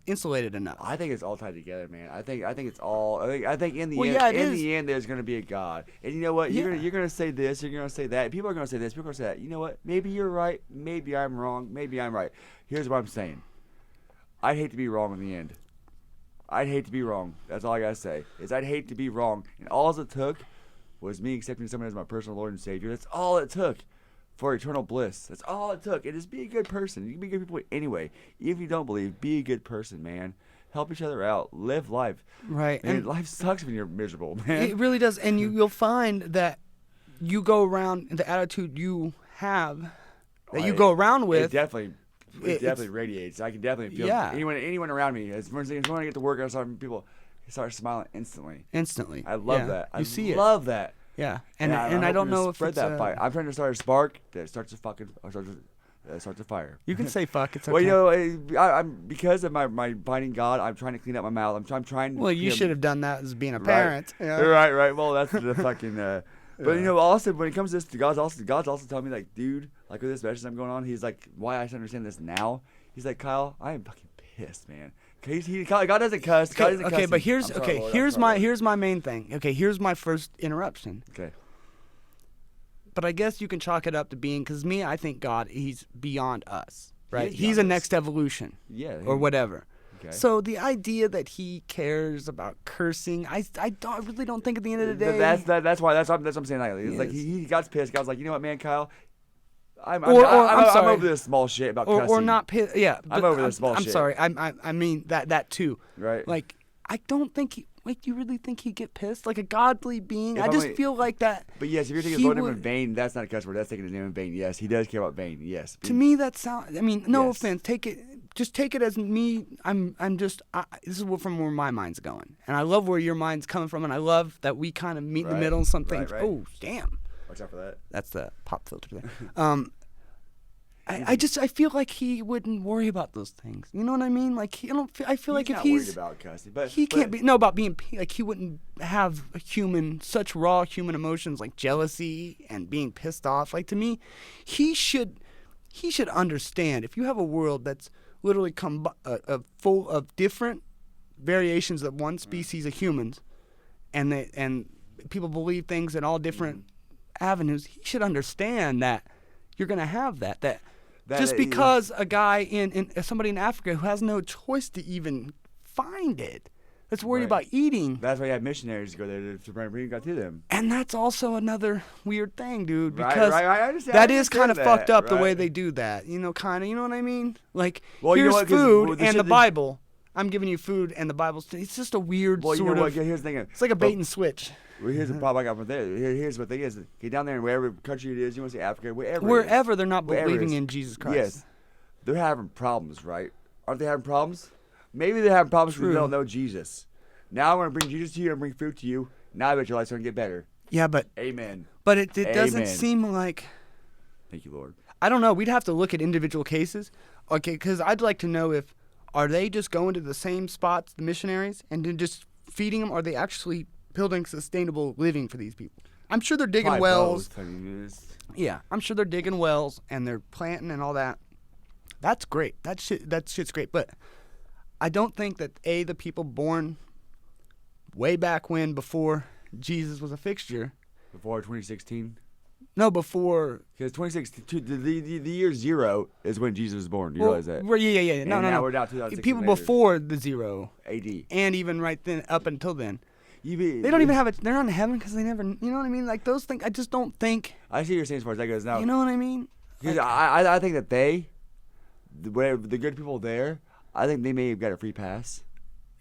insulated enough. I think it's all tied together, man. I think it's all. I think in the end, there's gonna be a God, and you know what? You're gonna say this, you're gonna say that. People are gonna say this, people are gonna say that. You know what? Maybe you're right. Maybe I'm wrong. Maybe I'm right. Here's what I'm saying. I'd hate to be wrong in the end. I'd hate to be wrong. That's all I gotta say. I'd hate to be wrong, and all it took was me accepting someone as my personal Lord and Savior. That's all it took. For eternal bliss. That's all it took. It is be a good person. You can be good people anyway. Even if you don't believe, be a good person, man. Help each other out. Live life. Right. And life sucks when you're miserable, man. It really does. And you'll find that you go around, the attitude you have, that you go around with. It definitely radiates. I can definitely feel anyone around me. As when I get to work, I start people start smiling instantly. Instantly. I love that. You see it. I love that. Yeah, and I don't know if spread it's that fire. I'm trying to start a spark that starts a fire. You can say fuck. It's okay. Well, I'm because of my biting God. I'm trying to clean up my mouth. I'm trying. Well, you should have done that as being a parent. Right. Yeah. Right. Well, that's the fucking. But also when it comes to this, God's also telling me like, dude, like with this message I'm going on, he's like, why I understand this now. He's like, Kyle, I am fucking pissed, man. God doesn't cuss. Okay, but here's my main thing. Okay, here's my first interruption. Okay. But I guess you can chalk it up to being, because I think God, he's beyond us, right? He's a next evolution. Yeah. Or whatever. Okay. So the idea that he cares about cursing, I really don't think at the end of the day. That's what I'm saying. It's like he got pissed. God's like, you know what, man, Kyle. I'm over this small shit about cussing. Or not pissed. Yeah. I'm over this small shit. I'm sorry. I mean that too. Right. Like I don't think you really think he'd get pissed? Like a godly being? I just feel like that. But yes, if you're taking his name in vain, that's not a cuss word. That's taking his name in vain. Yes, he does care about vain. Yes. To me, that sounds. I mean, no offense. Just take it as me. This is from where my mind's going, and I love where your mind's coming from, and I love that we kind of meet in the middle on some things. Right. Oh, damn. Watch out for that. That's the pop filter there. I feel like he wouldn't worry about those things. You know what I mean? Like I feel like if he's not worried about cussing, but he can't be about being like he wouldn't have such raw human emotions like jealousy and being pissed off. Like to me, he should understand if you have a world that's literally full of different variations of one species of humans, and people believe things in all different avenues. He should understand that you're gonna have that just because a guy somebody in Africa who has no choice to even find it, that's worried about eating. That's why you have missionaries go there to bring God to them. And that's also another weird thing, dude, because I understand, that is kind of fucked up the way they do that. You know what I mean? Like, here's you know what, food and the Bible. I'm giving you food and the Bible. It's just a weird sort of. Here's the thing. It's like a bait and switch. Well, here's the problem I got from there. Here's what the thing is. Get down there in wherever country it is. You want to say Africa, wherever. Wherever they're not Wherever believing it is. in Jesus Christ. Yes, they're having problems, right? Aren't they having problems? Maybe they're having problems because True. they don't know Jesus. Now I'm going to bring Jesus to you and bring fruit to you. Now I bet your life's going to get better. Yeah, but Amen. it doesn't Amen. seem like. Thank you, Lord. I don't know. We'd have to look at individual cases. Okay, because I'd like to know if are they just going to the same spots, the missionaries, and then just feeding them? Or are they actually building sustainable living for these people? I'm sure they're digging Probably wells. both. I mean, Yeah, I'm sure they're digging wells and they're planting and all that. That's great. That shit's great. But I don't think that the people born way back when, before Jesus was a fixture. before 2016. No, before. Because 2016, the year 0 is when Jesus was born. Do you realize that? Yeah. No, And no, now no. we're down 2016 People later. before the 0, AD. and even right then, up until then. They They don't even have it. They're not in heaven because they never. You know what I mean? Like those things. I just don't think. I see what you're saying as far as that goes now. You know what I mean? Because Like, I think that the good people there, I think they may have got a free pass.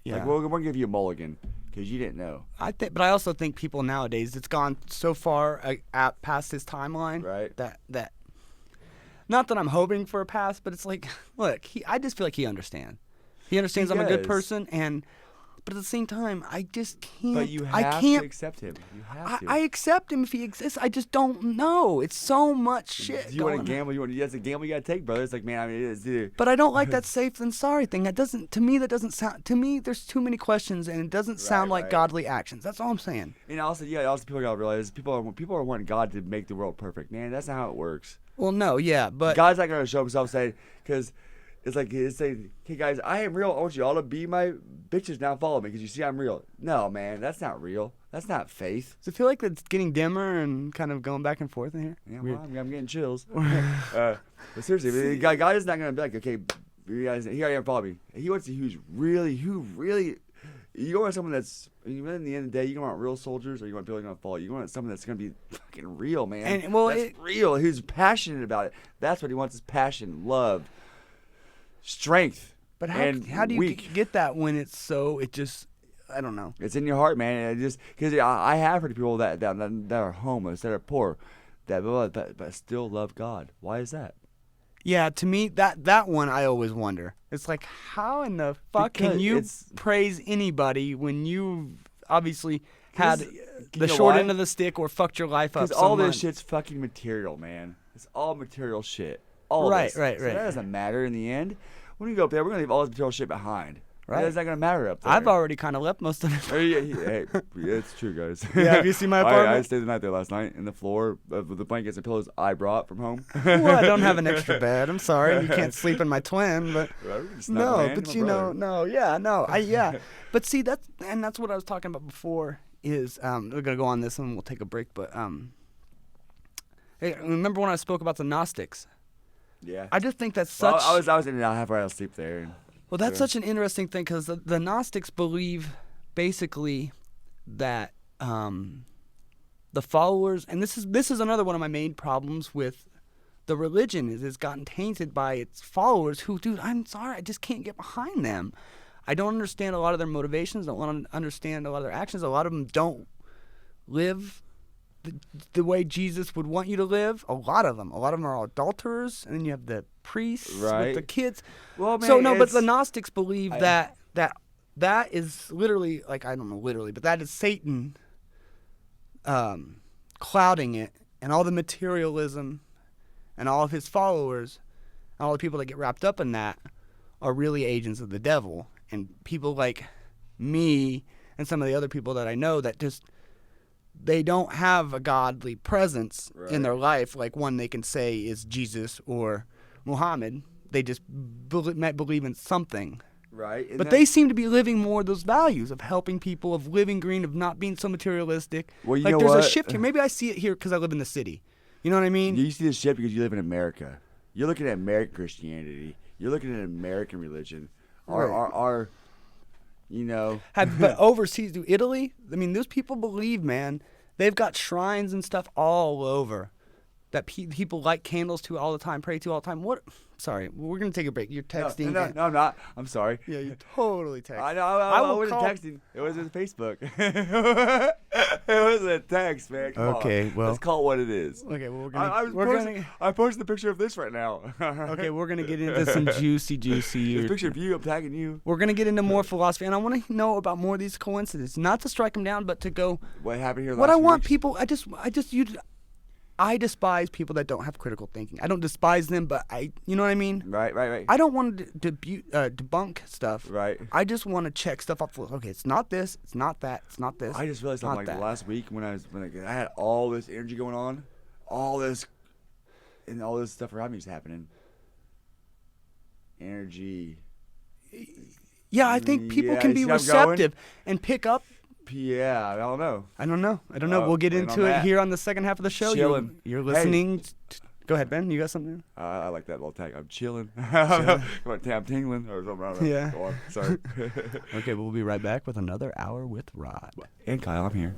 yeah. Like, we're going to give you a mulligan because you didn't know. But I also think people nowadays, it's gone so far past his timeline. Right. That. Not that I'm hoping for a pass, but it's like, look, I just feel like he understands. He understands I'm a good does. person, but at the same time, I just can't. But you I have can't. to accept him. You have to. I accept him if he exists. I just don't know. It's so much shit. Do you want going to on. gamble? That's a gamble you got to take, brother. It's like, man, I mean, it's either. But I don't like that safe than sorry thing. That doesn't sound. To me, there's too many questions, and it doesn't sound like right. godly actions. That's all I'm saying. And also people got to realize people are wanting God to make the world perfect. Man, that's not how it works. Well, no, yeah, but God's not going to show himself saying, because it's like, hey guys, I am real. I want you all to be my bitches now. Follow me because you see I'm real. No, man, that's not real. That's not faith. does it feel like it's getting dimmer and kind of going back and forth in here? Yeah, Weird. well, I'm getting chills. But seriously, God is not going to be like, okay, you guys, here I am, follow me. He wants to who really. You don't want someone that's. In the end of the day, you don't want real soldiers, or you want people who are going to follow you. You want someone that's going to be fucking real, man. And, well, that's real. Who's passionate about it. That's what he wants: is passion, love, strength. But and how do you weak. get that when it's so? It just I don't know. It's in your heart, man. And just because I have heard of people that are homeless, that are poor, but still love God. Why is that? Yeah, to me that one I always wonder. It's like how in the fuck can Because you it's- praise anybody when you obviously had 'Cause- the you know short why? end of the stick or fucked your life up? Because all so this much. shit's fucking material, man. It's all material shit. All Right, this. right, So right. that doesn't matter in the end. When we go up there, we're gonna leave all this material shit behind. Right. That's not gonna matter up there. I've already kind of left most of it. Hey, it's true, guys. Yeah, have you seen my I apartment? stayed the night there last night in the floor with the blankets and pillows I brought from home. Well, I don't have an extra bed. I'm sorry, you can't sleep in my twin, but no, but you know, But see, that's what I was talking about before. Is we're gonna go on this and we'll take a break, but hey, remember when I spoke about the Gnostics? Yeah. I just think that's such. I was in and out halfway out of sleep there. And, Well, that's Sure. such an interesting thing because the Gnostics believe basically that the followers, and this is another one of my main problems with the religion is it's gotten tainted by its followers who, dude, I'm sorry, I just can't get behind them. I don't understand a lot of their motivations. I don't understand a lot of their actions. A lot of them don't live the way Jesus would want you to live. A lot of them are adulterers, and then you have the priests with Right. the kids. well, man, So no, but it's- the Gnostics believe that is literally, like, I don't know literally, but that is Satan clouding it, and all the materialism and all of his followers and all the people that get wrapped up in that are really agents of the devil. And people like me and some of the other people that I know that just they don't have a godly presence in their life, like one they can say is Jesus or Muhammad. They just might believe in something. Right. But they seem to be living more of those values of helping people, of living green, of not being so materialistic. Well, you like know there's what? a shift here. Maybe I see it here because I live in the city. You know what I mean? You see this shit because you live in America. You're looking at American Christianity. You're looking at American religion. Our you know. But overseas, do Italy? I mean, those people believe, man. They've got shrines and stuff all over. that people light candles to all the time, pray to all the time. What? Sorry, we're gonna take a break. You're texting. No, I'm not. I'm sorry. Yeah, you're totally texting. I know. I wasn't texting. It was in Facebook. It was a text, man. Come on. Well, let's call it what it is. Okay, well I posted the picture of this right now. Okay, we're gonna get into some juicy. This picture of you. I'm tagging you. We're gonna get into more philosophy, and I want to know about more of these coincidences. Not to strike them down, but to go. What happened here? What I want people. I despise people that don't have critical thinking. I don't despise them, but you know what I mean? Right. I don't want to debunk stuff. Right. I just want to check stuff off. Okay, it's not this, it's not that, it's not this. I just realized something like the last week when I had all this energy going on, all this stuff around me was happening. Energy. Yeah, I think people can be receptive and pick up. Yeah, I don't know. I don't know. We'll get into it here on the second half of the show. Chilling. You're listening. Go ahead, Ben. You got something? I like that little tag. I'm chilling. Come on, I'm tingling or something. I don't know. Yeah. Go on. Sorry. Okay, we'll be right back with another hour with Rod. And Kyle, I'm here.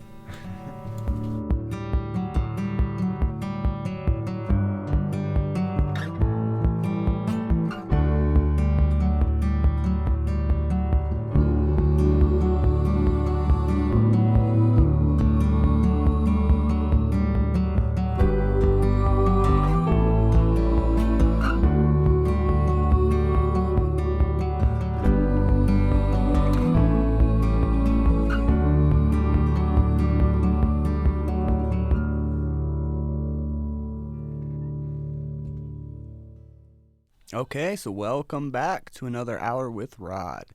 Okay, so welcome back to another hour with Rod.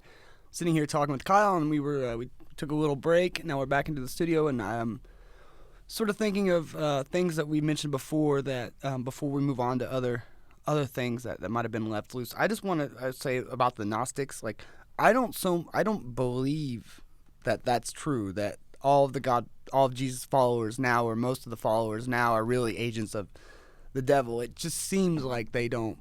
Sitting here talking with Kyle, and we took a little break. Now we're back into the studio, and I'm sort of thinking of things that we mentioned before that before we move on to other things that might have been left loose. I just want to say about the Gnostics, like I don't believe that that's true. That all of Jesus' followers now, or most of the followers now, are really agents of the devil. It just seems like they don't.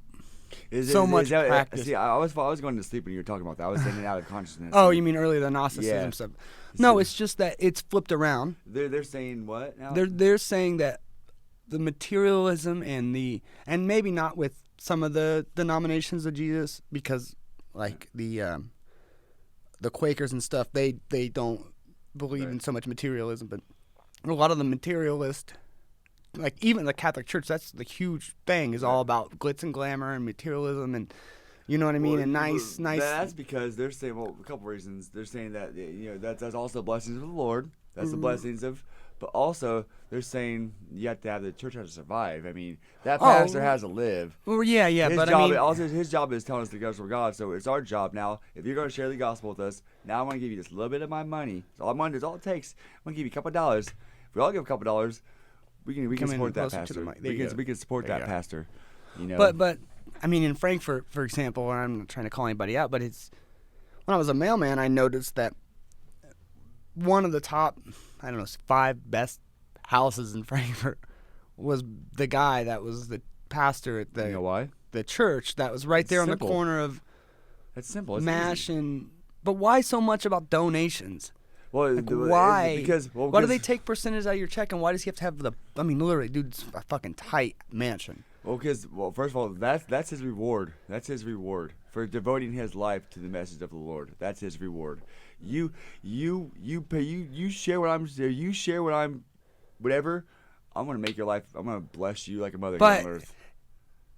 Much practice. See, I was going to sleep when you were talking about that. I was thinking out of consciousness. Oh, you mean earlier the Gnosticism stuff? No, it's just that it's flipped around. They're saying what now? They're saying that the materialism and maybe not with some of the denominations of Jesus, because like the Quakers and stuff, they don't believe in so much materialism, but a lot of the materialist. Like even the Catholic Church, that's the huge thing, is all about glitz and glamour and materialism, and you know what I mean, and nice. That's because they're saying, well, a couple reasons. They're saying that that's also blessings of the Lord. That's the blessings of, but also they're saying you have to have the church has to survive. I mean, that pastor has to live. Well, yeah, His job is telling us the gospel of God. So it's our job now. If you're going to share the gospel with us, now I'm going to give you this little bit of my money. It's all it takes. I'm going to give you a couple of dollars. If we all give a couple of dollars. We can support that pastor. We can support that pastor. You know. But I mean, in Frankfurt, for example, and I'm not trying to call anybody out, but it's when I was a mailman, I noticed that one of the top, 5 best houses in Frankfurt was the guy that was the pastor at the you know why? The church that was right there on the corner of That's simple. It's Mash easy. but why so much about donations? Well, like why? Because why do they take percentage out of your check, and why does he have to have literally, dude's a fucking tight mansion. First of all, that's his reward. That's his reward for devoting his life to the message of the Lord. That's his reward. You share what I'm, whatever. I'm gonna make your life. I'm gonna bless you like a mother on earth.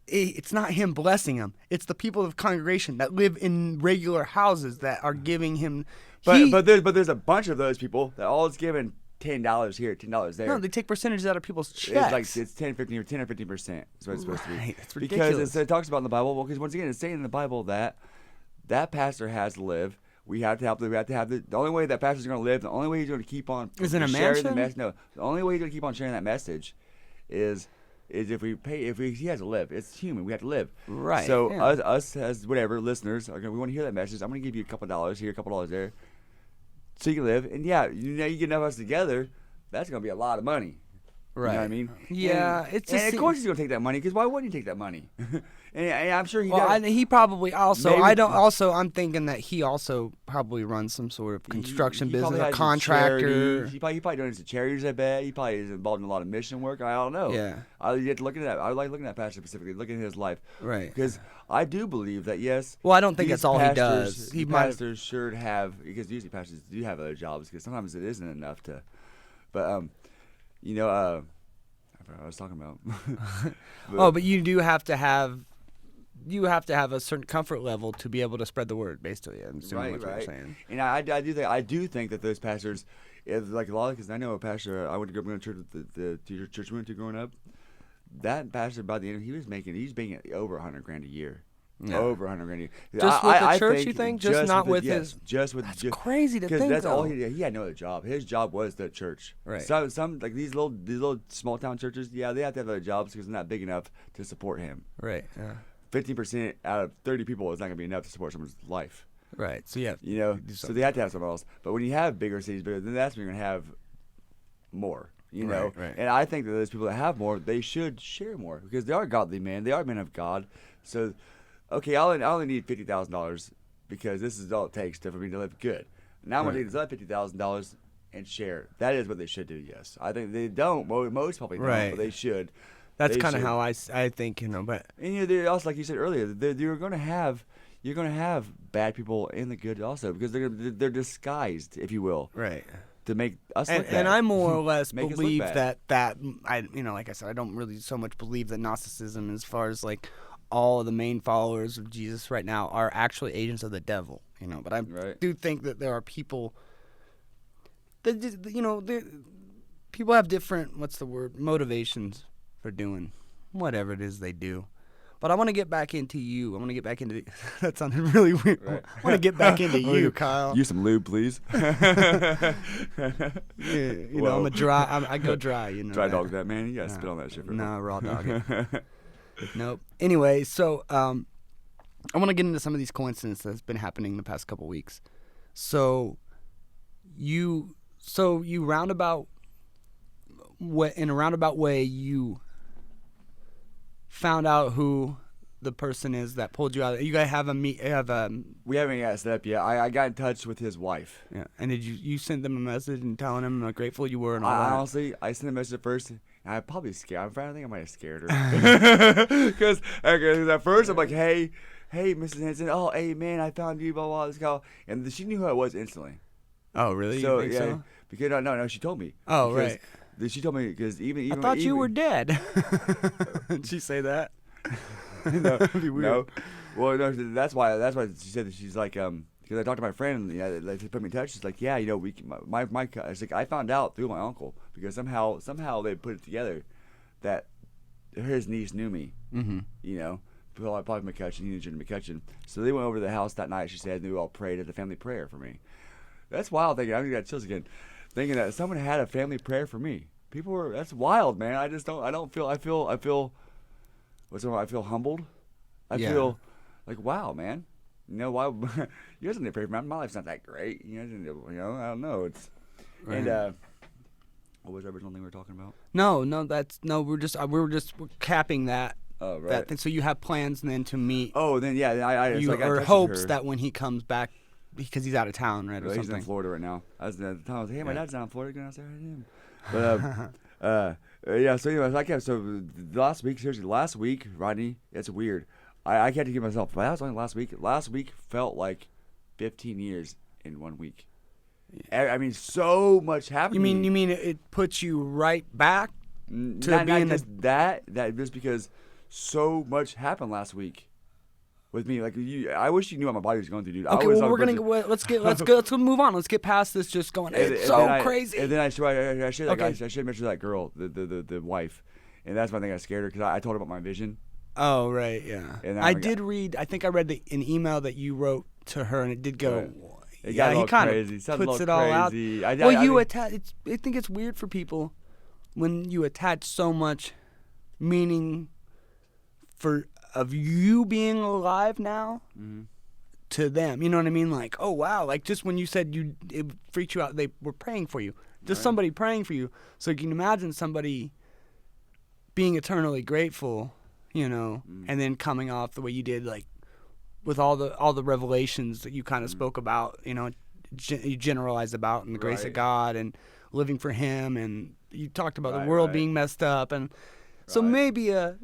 It's not him blessing him. It's the people of the congregation that live in regular houses that are giving him. But there's a bunch of those people that all is given $10 here, $10 there. No, they take percentages out of people's checks. It's 10 or 15% is what it's supposed to be. That's ridiculous. Because it talks about in the Bible. Well, because once again, it's saying in the Bible that pastor has to live. We have to help. We have to have the only way that pastor's going to live. The only way he's going to keep on is in a sharing mansion. No, the only way he's going to keep on sharing that message is if we pay. He has to live. It's human. We have to live. Right. So us as whatever listeners we want to hear that message. I'm going to give you a couple of dollars here, a couple of dollars there, so you can live. And you get enough of us together. That's going to be a lot of money. You know what I mean? Yeah, and, it's and just of course he's gonna take that money because why wouldn't he take that money? and I'm sure he does. he probably also. Maybe- I don't. Also, I'm thinking that he also probably runs some sort of construction He probably business, a has contractor. charities. He probably donates to charities. I bet he probably is involved in a lot of mission work. I don't know. Yeah. You have to look at that. I like looking at pastor specifically, looking at his life, Right. Because I do believe that yes. Well, I don't think these that's all he does. pastors- He the might. pastors should have because usually pastors do have other jobs because sometimes it isn't enough to. But you know, I forgot what I was talking about. But you do have to have. You have to have a certain comfort level to be able to spread the word, basically. I'm assuming what you're saying. And I do think that those pastors, like a lot, because I know a pastor. I went to go to church with the church we went to growing up. That pastor, by the end, he's making over $100,000 a year. Yeah. Over $100,000 a year. Just with the church, you think? Just not with yes, his. just with That's crazy to think. because that's all though. he had no other job. His job was the church. Right. So some like these little small town churches, yeah, they have to have other jobs because they're not big enough to support him. Right. Yeah. 15% out of 30 people is not going to be enough to support someone's life. Right. So yeah. You know, do so something. they have to have something else. But when you have bigger cities, then that's when you're going to have more. You know, Right. and I think that those people that have more, they should share more because they are godly men. They are men of God. So, okay, I only need $50,000 because this is all it takes for me to live good. Now I'm going to take this other $50,000 and share. That is what they should do. Yes, I think they don't. Most probably don't, Right. but they should. That's They kind of should. how I think, but And you know, they're also like you said earlier, you're going to have bad people in the good also because they're disguised, if you will, right. to make us look bad. And I more or less Make us look believe bad. that I like I said, I don't really so much believe that Gnosticism, as far as like all of the main followers of Jesus right now, are actually agents of the devil. But I Right. do think that there are people that people have different motivations for doing whatever it is they do. But I want to get back into you. I want to get back into that sounded really weird. Right. I want to get back into you, Kyle. Use some lube, please. Yeah, Whoa. I'm a dry. I go dry. Dry dog that, man. You got to spit on that shit for a No, raw dog it. minute. Nope. Anyway, so I want to get into some of these coincidences that's been happening the past couple weeks. So you roundabout in a roundabout way you found out who the person is that pulled you out. You guys have We haven't got set up yet. I got in touch with his wife. yeah. And did you send them a message and telling them how grateful you were and all I that? honestly, I sent a message at first. And I probably scared. I think I might have scared her. Because at first I'm like, hey, Mrs. Henson. Oh, hey, man, I found you. Blah blah. This guy, and she knew who I was instantly. Oh, really? So you think so? because no, she told me. Oh, Because- right. She told me because even I thought you even- were dead. Did she say that? no, That'd be weird. no. Well, no, that's why she said that she's like because I talked to my friend, like they put me in touch. She's like, yeah, we can, my it's like I found out through my uncle because somehow they put it together that his niece knew me. Mm-hmm. Probably McCutcheon, he knew Jenny McCutcheon. So they went over to the house that night. She said, and they all prayed at the family prayer for me. That's wild thinking. I got chills again, thinking that someone had a family prayer for me. That's wild, man. I feel humbled. I Yeah. feel like, wow, man. Why you guys need to pray for me? My life's not that great. I don't know. It's Right. and what was the original thing we were talking about? We're capping that Oh, right. that thing. So you have plans then to meet Oh, then yeah, I you so I got in or touch with hopes her. that when he comes back because he's out of town, right, or Well, he's something. in Florida right now. I was at the time. I was like, hey, my Yeah. dad's down in Florida. Going out there with him. But yeah. So anyways, so last week, Rodney, it's weird. I can't give myself. But that was only last week. Last week felt like 15 years in 1 week. I mean, so much happened. You mean it puts you right back to not being just that just because so much happened last week. With me, like I wish you knew what my body was going through, dude. Okay, well, let's move on. Let's get past this. Just going. It's so crazy. And then I shared I should mention that girl, the wife, and that's one thing I scared her because I told her about my vision. Oh right, yeah. And I did read. I think I read an email that you wrote to her, and it did go. Right. It got a Yeah, he little kind crazy. of Sounded a puts it little all out. crazy. I think it's weird for people when you attach so much meaning of you being alive now to them. You know what I mean? Like, oh wow, like just when you said it freaked you out, they were praying for you. Just somebody praying for you. So you can imagine somebody being eternally grateful, and then coming off the way you did, like with all the revelations that you kind of spoke about, you generalized about in the grace of God and living for Him, and you talked about the world being messed up, and so maybe a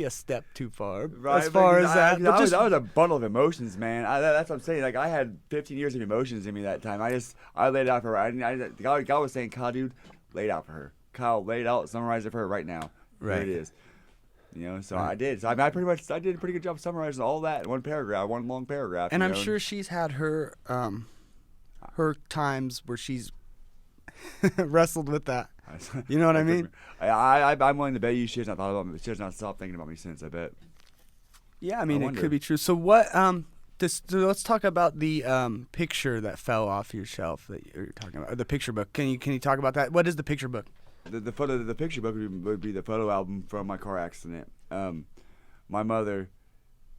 step too far as far as that. But that was a bundle of emotions, man. That's what I'm saying. Like I had 15 years of emotions in me that time. I laid it out for her. God was saying, Kyle, dude, lay it out for her. Kyle, lay it out, summarize it for her right now. Right. Here it is. So I did. So I did a pretty good job summarizing all that in one long paragraph. And I'm sure she's had her times where she's wrestled with that. You know what I mean? I'm willing to bet you she has not thought about me. She has not stopped thinking about me since, I bet. Yeah, I mean, it could be true. So what? Let's talk about the picture that fell off your shelf that you're talking about, or the picture book. Can you talk about that? What is the picture book? The picture book would be the photo album from my car accident. My mother,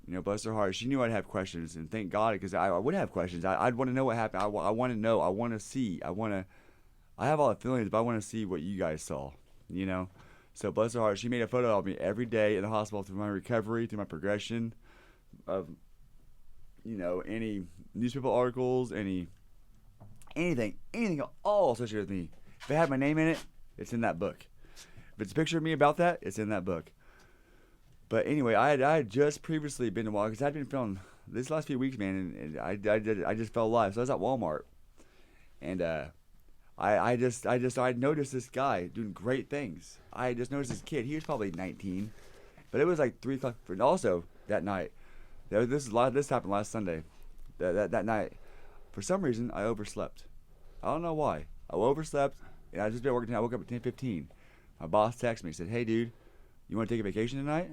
bless her heart, she knew I'd have questions, and thank God, because I would have questions. I'd want to know what happened. I want to know. I want to see. I have all the feelings, but I want to see what you guys saw, So bless her heart, she made a photo of me every day in the hospital through my recovery, through my progression of, any newspaper articles, anything all associated with me. If it had my name in it, it's in that book. If it's a picture of me about that, it's in that book. But anyway, I had just previously been to Walmart, because I'd been feeling this last few weeks, man, and I just felt alive. So I was at Walmart, and I noticed this guy doing great things. I just noticed this kid. He was probably 19, but it was like 3 o'clock. And also that night, this happened last Sunday. That night, for some reason, I overslept. I don't know why. I overslept, and I just been working. I woke up at 10:15. My boss texted me. Said, "Hey, dude, you want to take a vacation tonight?"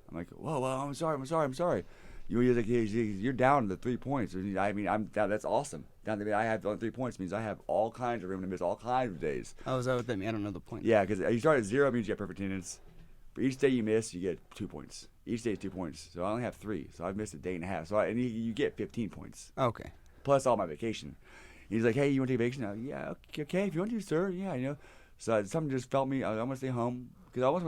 I'm like, "Whoa, well, I'm sorry. You're down to 3 points. I mean, I'm down. That's awesome. Down to I have only 3 points means I have all kinds of room to miss all kinds of days." Oh, is that what that means? I don't know the point. Yeah, because you start at 0 means you get perfect attendance. For each day you miss, you get 2 points. Each day is 2 points. So I only have 3. So I've missed a day and a half. So you get 15 points. Okay. Plus all my vacation. He's like, "Hey, you want to take a vacation?" Yeah, okay, if you want to, sir. Yeah, So something just felt me. I'm gonna stay home because I was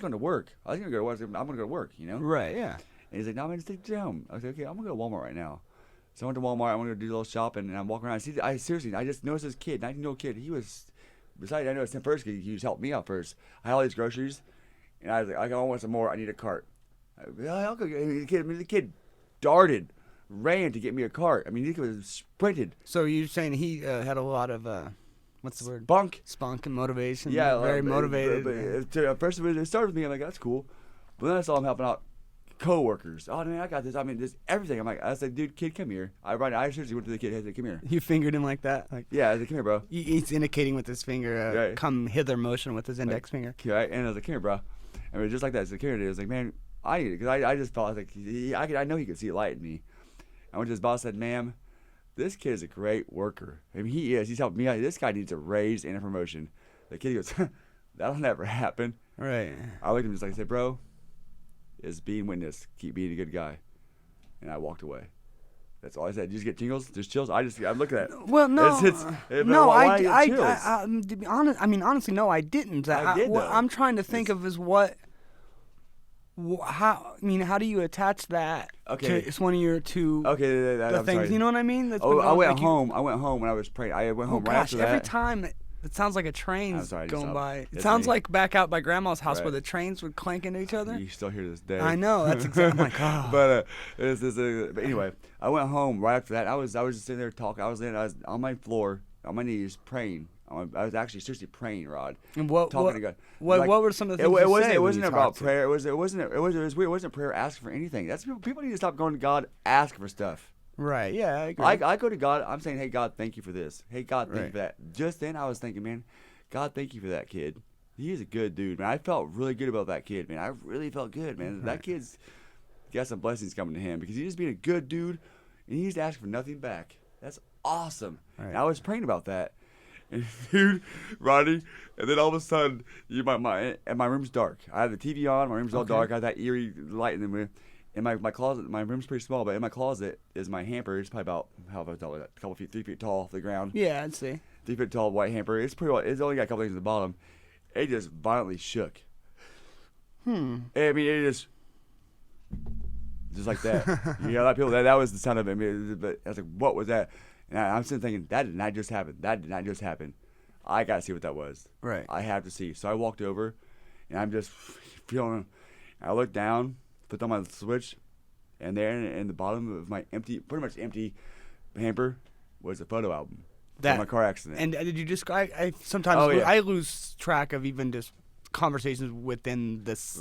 going to work. I'm gonna go to work. Right. Yeah. And he's like, "No, man, just stay home." I was like, "Okay, I'm gonna go to Walmart right now." So I went to Walmart. I'm gonna do a little shopping, and I'm walking around. I just noticed this kid, 19-year-old kid. He was, besides I noticed him first because he was helping me out first. I had all these groceries, and I was like, "I want some more. I need a cart." I'll go get the kid darted, ran to get me a cart. I mean, he was sprinted. So you're saying he had a lot of what's the word? Spunk and motivation. Yeah, very motivated. But first of all, it started with me. I'm like, that's cool. But then I saw him helping out co-workers. Oh man, I got this. I mean, this everything. I said, dude, kid, come here. I seriously went to the kid. I said, come here. You fingered him like that? Yeah, I said, come here, bro. He's indicating with his finger, right. Come hither motion with his index finger. Right, and I was like, come here, bro. And it was just like that. I said, come here. I was like, man, I need it because I just felt like I know he could see a light in me. I went to his boss and said, ma'am, this kid is a great worker. I mean, he is. He's helping me out. This guy needs a raise and a promotion. The kid goes, that'll never happen. Right. I looked at him just like I said, bro, is being witness. Keep being a good guy. And I walked away. That's all I said. Did you just get tingles? Just chills? I'm looking at it. Well, no. No, to be honest, honestly, no, I didn't. I did, what I'm trying to think of is how do you attach that to it's one of your two the things, sorry. You know what I mean? I went home when I was praying. I went home right after that. Every time it sounds like a train's going by. It It's sounds me. like back out by Grandma's house Right. where the trains would clank into each other. You still hear this day. I know. That's exactly like, oh. But but anyway, I went home right after that. I was just sitting there talking. I was on my floor, on my knees, praying. I was actually seriously praying, Rod. And what to God. what were some of the things it wasn't about prayer. It was weird. It wasn't prayer asking for anything. That's people need to stop going to God asking for stuff. Right. Yeah, I agree. I go to God. I'm saying, hey God, thank you for this. Hey God, thank you for that. Just then I was thinking, man, God, thank you for that kid. He is a good dude, man. I felt really good about that kid, man. I really felt good, man. Right. That kid's got some blessings coming to him because he's just being a good dude and he's asking for nothing back. That's awesome. Right. And I was praying about that. And dude, Rodney, and then all of a sudden, my room's dark. I have the TV on. My room's all dark. I have that eerie light in the room. In my closet, my room's pretty small, but in my closet is my hamper. It's probably about a couple feet, 3 feet tall off the ground. Yeah, I'd say 3 feet tall white hamper. It's pretty. It's only got a couple things at the bottom. It just violently shook. I mean, it just like that. You know, a lot of people, that was the sound of it. I mean, but I was like, what was that? And I'm sitting thinking, that did not just happen. That did not just happen. I got to see what that was. Right. I have to see. So I walked over, and I'm just feeling. I looked down, put on my switch, and there in the bottom of my pretty much empty hamper was a photo album from my car accident. And did you describe? I sometimes I lose track of even just conversations within this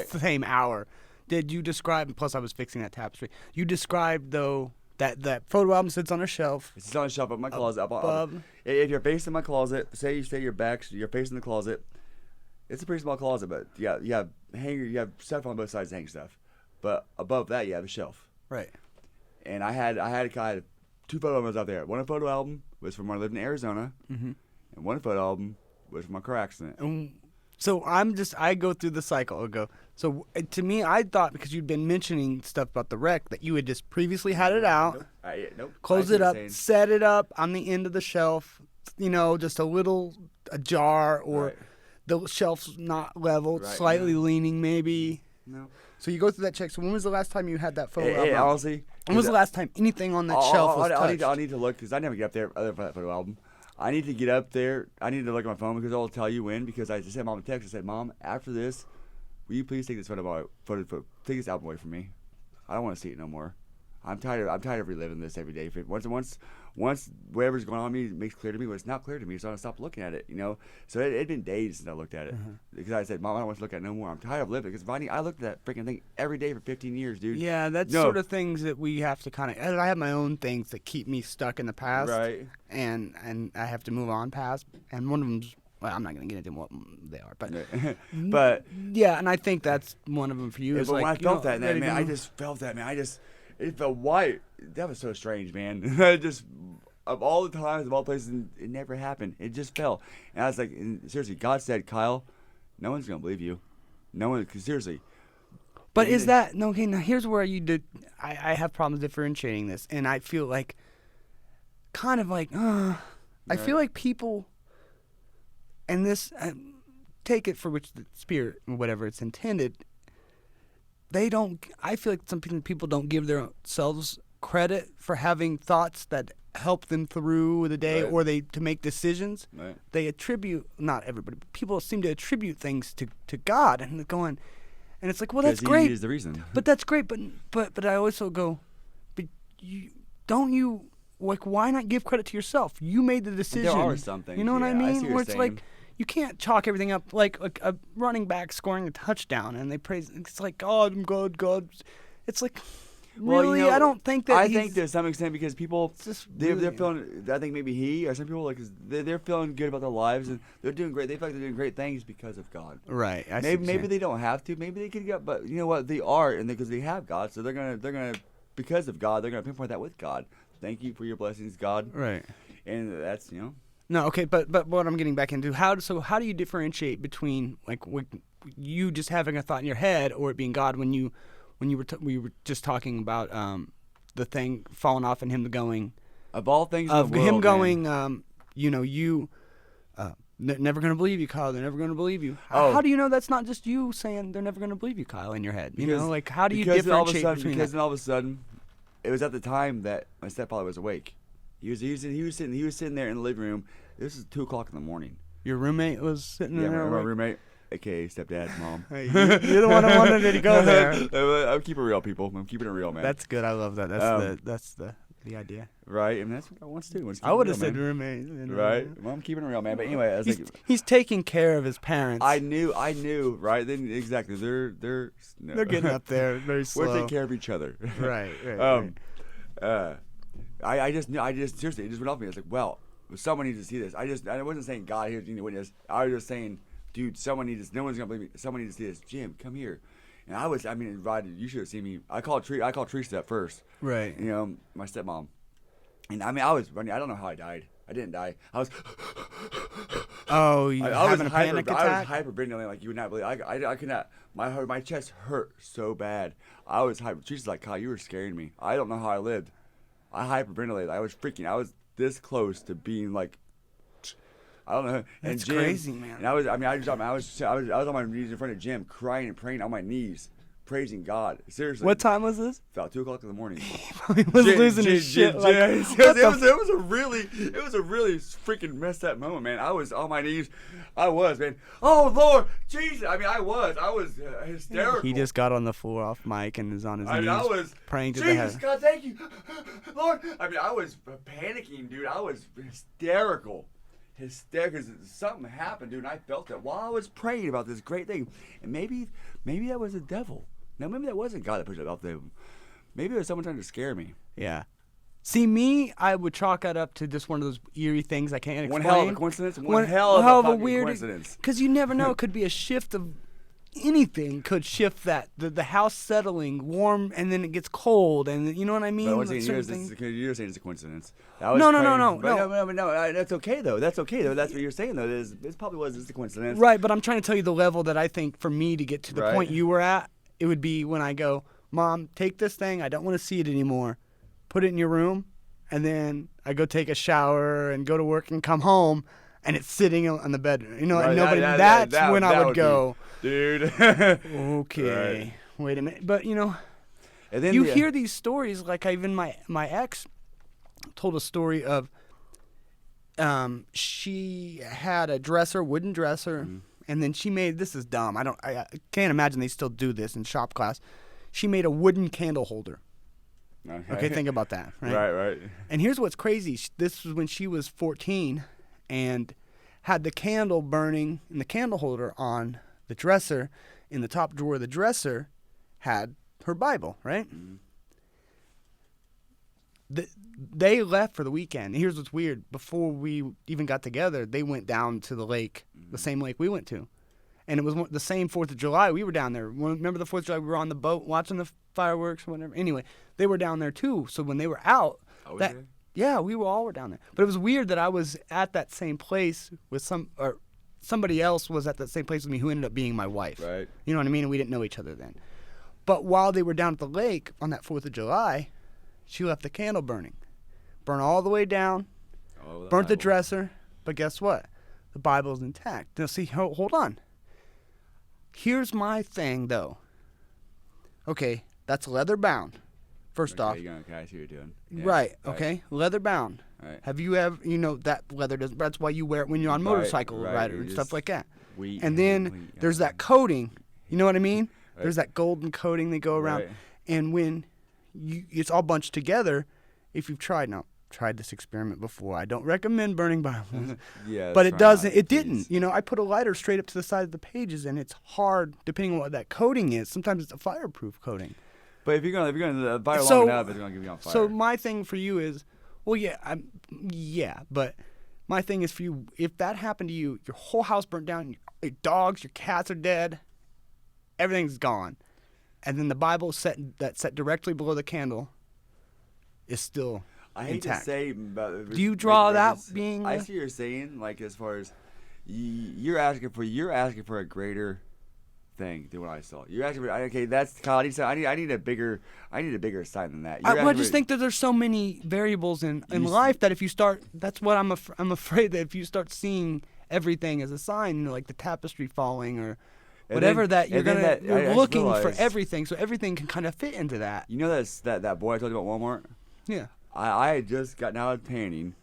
same hour. Did you describe? Plus, I was fixing that tapestry. You described though that photo album sits on a shelf. It's on a shelf up in my closet. If you're facing my closet, say you're facing the closet. It's a pretty small closet, but you have stuff on both sides to hang stuff. But above that, you have a shelf. Right. And I had two photo albums out there. One photo album was from when I lived in Arizona, and one photo album was from my car accident. So I go through the cycle. So to me, I thought because you'd been mentioning stuff about the wreck that you had just previously had it out, Nope. Close it up, set it up on the end of the shelf, just a jar or the shelf's not leveled, slightly leaning maybe. No. So you go through that check. So when was the last time you had that photo album? Honestly, when was the last time anything on that shelf was touched? I'll need to look because I never get up there other than that photo album. I need to get up there. I need to look at my phone because I'll tell you when. Because I just sent Mom a text. I said, Mom, after this, will you please take this take this album away from me? I don't want to see it no more. I'm tired of reliving this every day. Once whatever's going on with me makes clear to me, but it's not clear to me, so I stop looking at it. So it'd been days since I looked at it because I said, Mom, I don't want to look at it no more. I'm tired of living because I looked at that freaking thing every day for 15 years, dude. Yeah, that's sort of things that we have to kind of. I have my own things that keep me stuck in the past, right? And I have to move on past. And one of them's. Well, I'm not going to get into what they are, but yeah, and I think that's one of them for you. Yeah, but when I felt that, man, I just felt that, man. It felt white. That was so strange, man. I just, of all the times, of all places, it never happened. It just fell. And I was like, seriously, God said, Kyle, no one's going to believe you. No one, because seriously. But is that, no, okay, now here's where I have problems differentiating this. And I feel like, I feel like people, and this, take it for which the spirit, or whatever it's intended, I feel like some people don't give themselves credit for having thoughts that help them through the day or to make decisions. Right. They attribute, not everybody, but people seem to attribute things to God and they're going, and it's like, well, that's great. He is the reason. But that's great. But I also go, but why not give credit to yourself? You made the decision. There are some things. You know what I mean? I see what Where it's you're like, you can't chalk everything up like a running back scoring a touchdown and they praise. It's like God. It's like, really, I don't think that. I think to some extent because people they're feeling. I think maybe he or some people they're feeling good about their lives and they're doing great. They feel like they're doing great things because of God. Right. Maybe they don't have to. Maybe they could get. But you know what? They are, and because they have God, so they're gonna because of God, they're gonna pinpoint that with God. Thank you for your blessings, God. Right. And that's No, okay, but what I'm getting back into, how do you differentiate between you just having a thought in your head or it being God when you were just talking about the thing falling off and him going of all things of in the world, him going man. Never gonna believe you, Kyle. They're never gonna believe you. How do you know that's not just you saying they're never gonna believe you, Kyle, in your head? How do you differentiate between because then all of a sudden, it was at the time that my stepfather was awake. He was sitting there in the living room. This is 2:00 in the morning. Your roommate was sitting there. Yeah, my roommate, aka stepdad's mom. Hey, you're the one who wanted to go there. I'm keeping it real, people. I'm keeping it real, man. That's good. I love that. That's the idea. Right, and that's what I want to do. I would have said roommate. Right, well, I'm keeping it real, man. But anyway, he's taking care of his parents. I knew. Right then, exactly. They're getting up there very slow. We're taking care of each other. Right. I just seriously, it just went off me. I was like, well, someone needs to see this. I wasn't saying God here to witness. I was just saying, dude, someone needs this. No one's gonna believe me. Someone needs to see this. Jim, come here. And Rod, you should have seen me. I called Teresa at first. Right. My stepmom. And I was running. I don't know how I died. I didn't die. I was. Oh, you having a panic attack? I was hyperventilating like you would not believe. I could not. My chest hurt so bad. I was hyper. Teresa's like, Kyle, you were scaring me. I don't know how I lived. I hyperventilated. I was freaking. I was this close to being like I don't know. And That's Jim, crazy, man. And I was on my knees in front of Jim, crying and praying on my knees, praising God. Seriously. What time was this? About 2:00 in the morning. He was losing his shit. Like, it was a really freaking messed up moment, man. I was on my knees. I was, man. Oh Lord, Jesus! I mean, I was hysterical. he just got on the floor off mic and is on his knees I was praying to the Jesus, heaven. God, thank you, Lord. I mean, I was panicking, dude. I was hysterical. Because something happened, dude, and I felt it while I was praying about this great thing. And maybe that was the devil. No, maybe that wasn't God that pushed it out there. Maybe it was someone trying to scare me. Yeah. See, me, I would chalk that up to just one of those eerie things I can't explain. One hell of a coincidence. One hell of a fucking weird coincidence. Because you never know. It could be a shift of anything. Could shift that the house settling warm and then it gets cold and you know what I mean. But I was saying you're saying it's a coincidence. No. That's okay though. That's okay though. That's what you're saying though. This probably was just a coincidence. Right, but I'm trying to tell you the level that I think for me to get to the Right. point you were at, it would be when I go, Mom, take this thing. I don't want to see it anymore. Put it in your room, and then I go take a shower and go to work and come home, and it's sitting on the bed. You know, Right, and nobody. That's when I would go, dude. okay, Right. wait a minute. But you know, And then you hear these stories. Like my ex told a story of, she had a dresser, wooden dresser, and then she made. This is dumb. I can't imagine they still do this in shop class. She made a wooden candle holder. Okay, think about that. Right. Right. And here's what's crazy. This was when she was 14 and had the candle burning in the candle holder on the dresser. In the top drawer of the dresser had her Bible, right? Mm-hmm. They left for the weekend. Here's what's weird. Before we even got together, they went down to the lake, the same lake we went to. And it was the same 4th of July. We were down there. Remember the 4th of July? We were on the boat watching the fireworks or whatever. Anyway, they were down there too. So when they were out, yeah, we all were down there. But it was weird that I was at that same place with somebody else was at that same place with me who ended up being my wife. Right. You know what I mean? And we didn't know each other then. But while they were down at the lake on that 4th of July, she left the candle burning. Burned all the way down. Burnt the dresser. But guess what? The Bible's intact. Now see, hold on. Here's my thing, though. Okay, that's leather bound. First off. I see what you're doing. Yeah, right. Okay, leather bound. Right. Have you ever, that leather doesn't, that's why you wear it when you're on motorcycle rider and stuff like that. And then there's that coating. You know what I mean? Right. There's that golden coating they go around. Right. And when it's all bunched together, if you've tried this experiment before. I don't recommend burning Bibles. But it doesn't. It didn't. I put a lighter straight up to the side of the pages, and it's hard depending on what that coating is. Sometimes it's a fireproof coating. But if you're gonna fire long enough, it's gonna give you on fire. So my thing for you is, but my thing is for you. If that happened to you, your whole house burnt down, your dogs, your cats are dead, everything's gone, and then the Bible set directly below the candle is still. I hate intact. to say, but do you draw that being? I see what you're saying. Like as far as you're asking for a greater thing than what I saw. You're asking for that's God. I need a bigger sign than that. I just think that there's so many variables in life that if you start, that's what I'm afraid that if you start seeing everything as a sign, like the tapestry falling or. Whatever you're looking for everything, so everything can kind of fit into that. You know that boy I told you about Walmart? Yeah. I had just gotten out of tanning.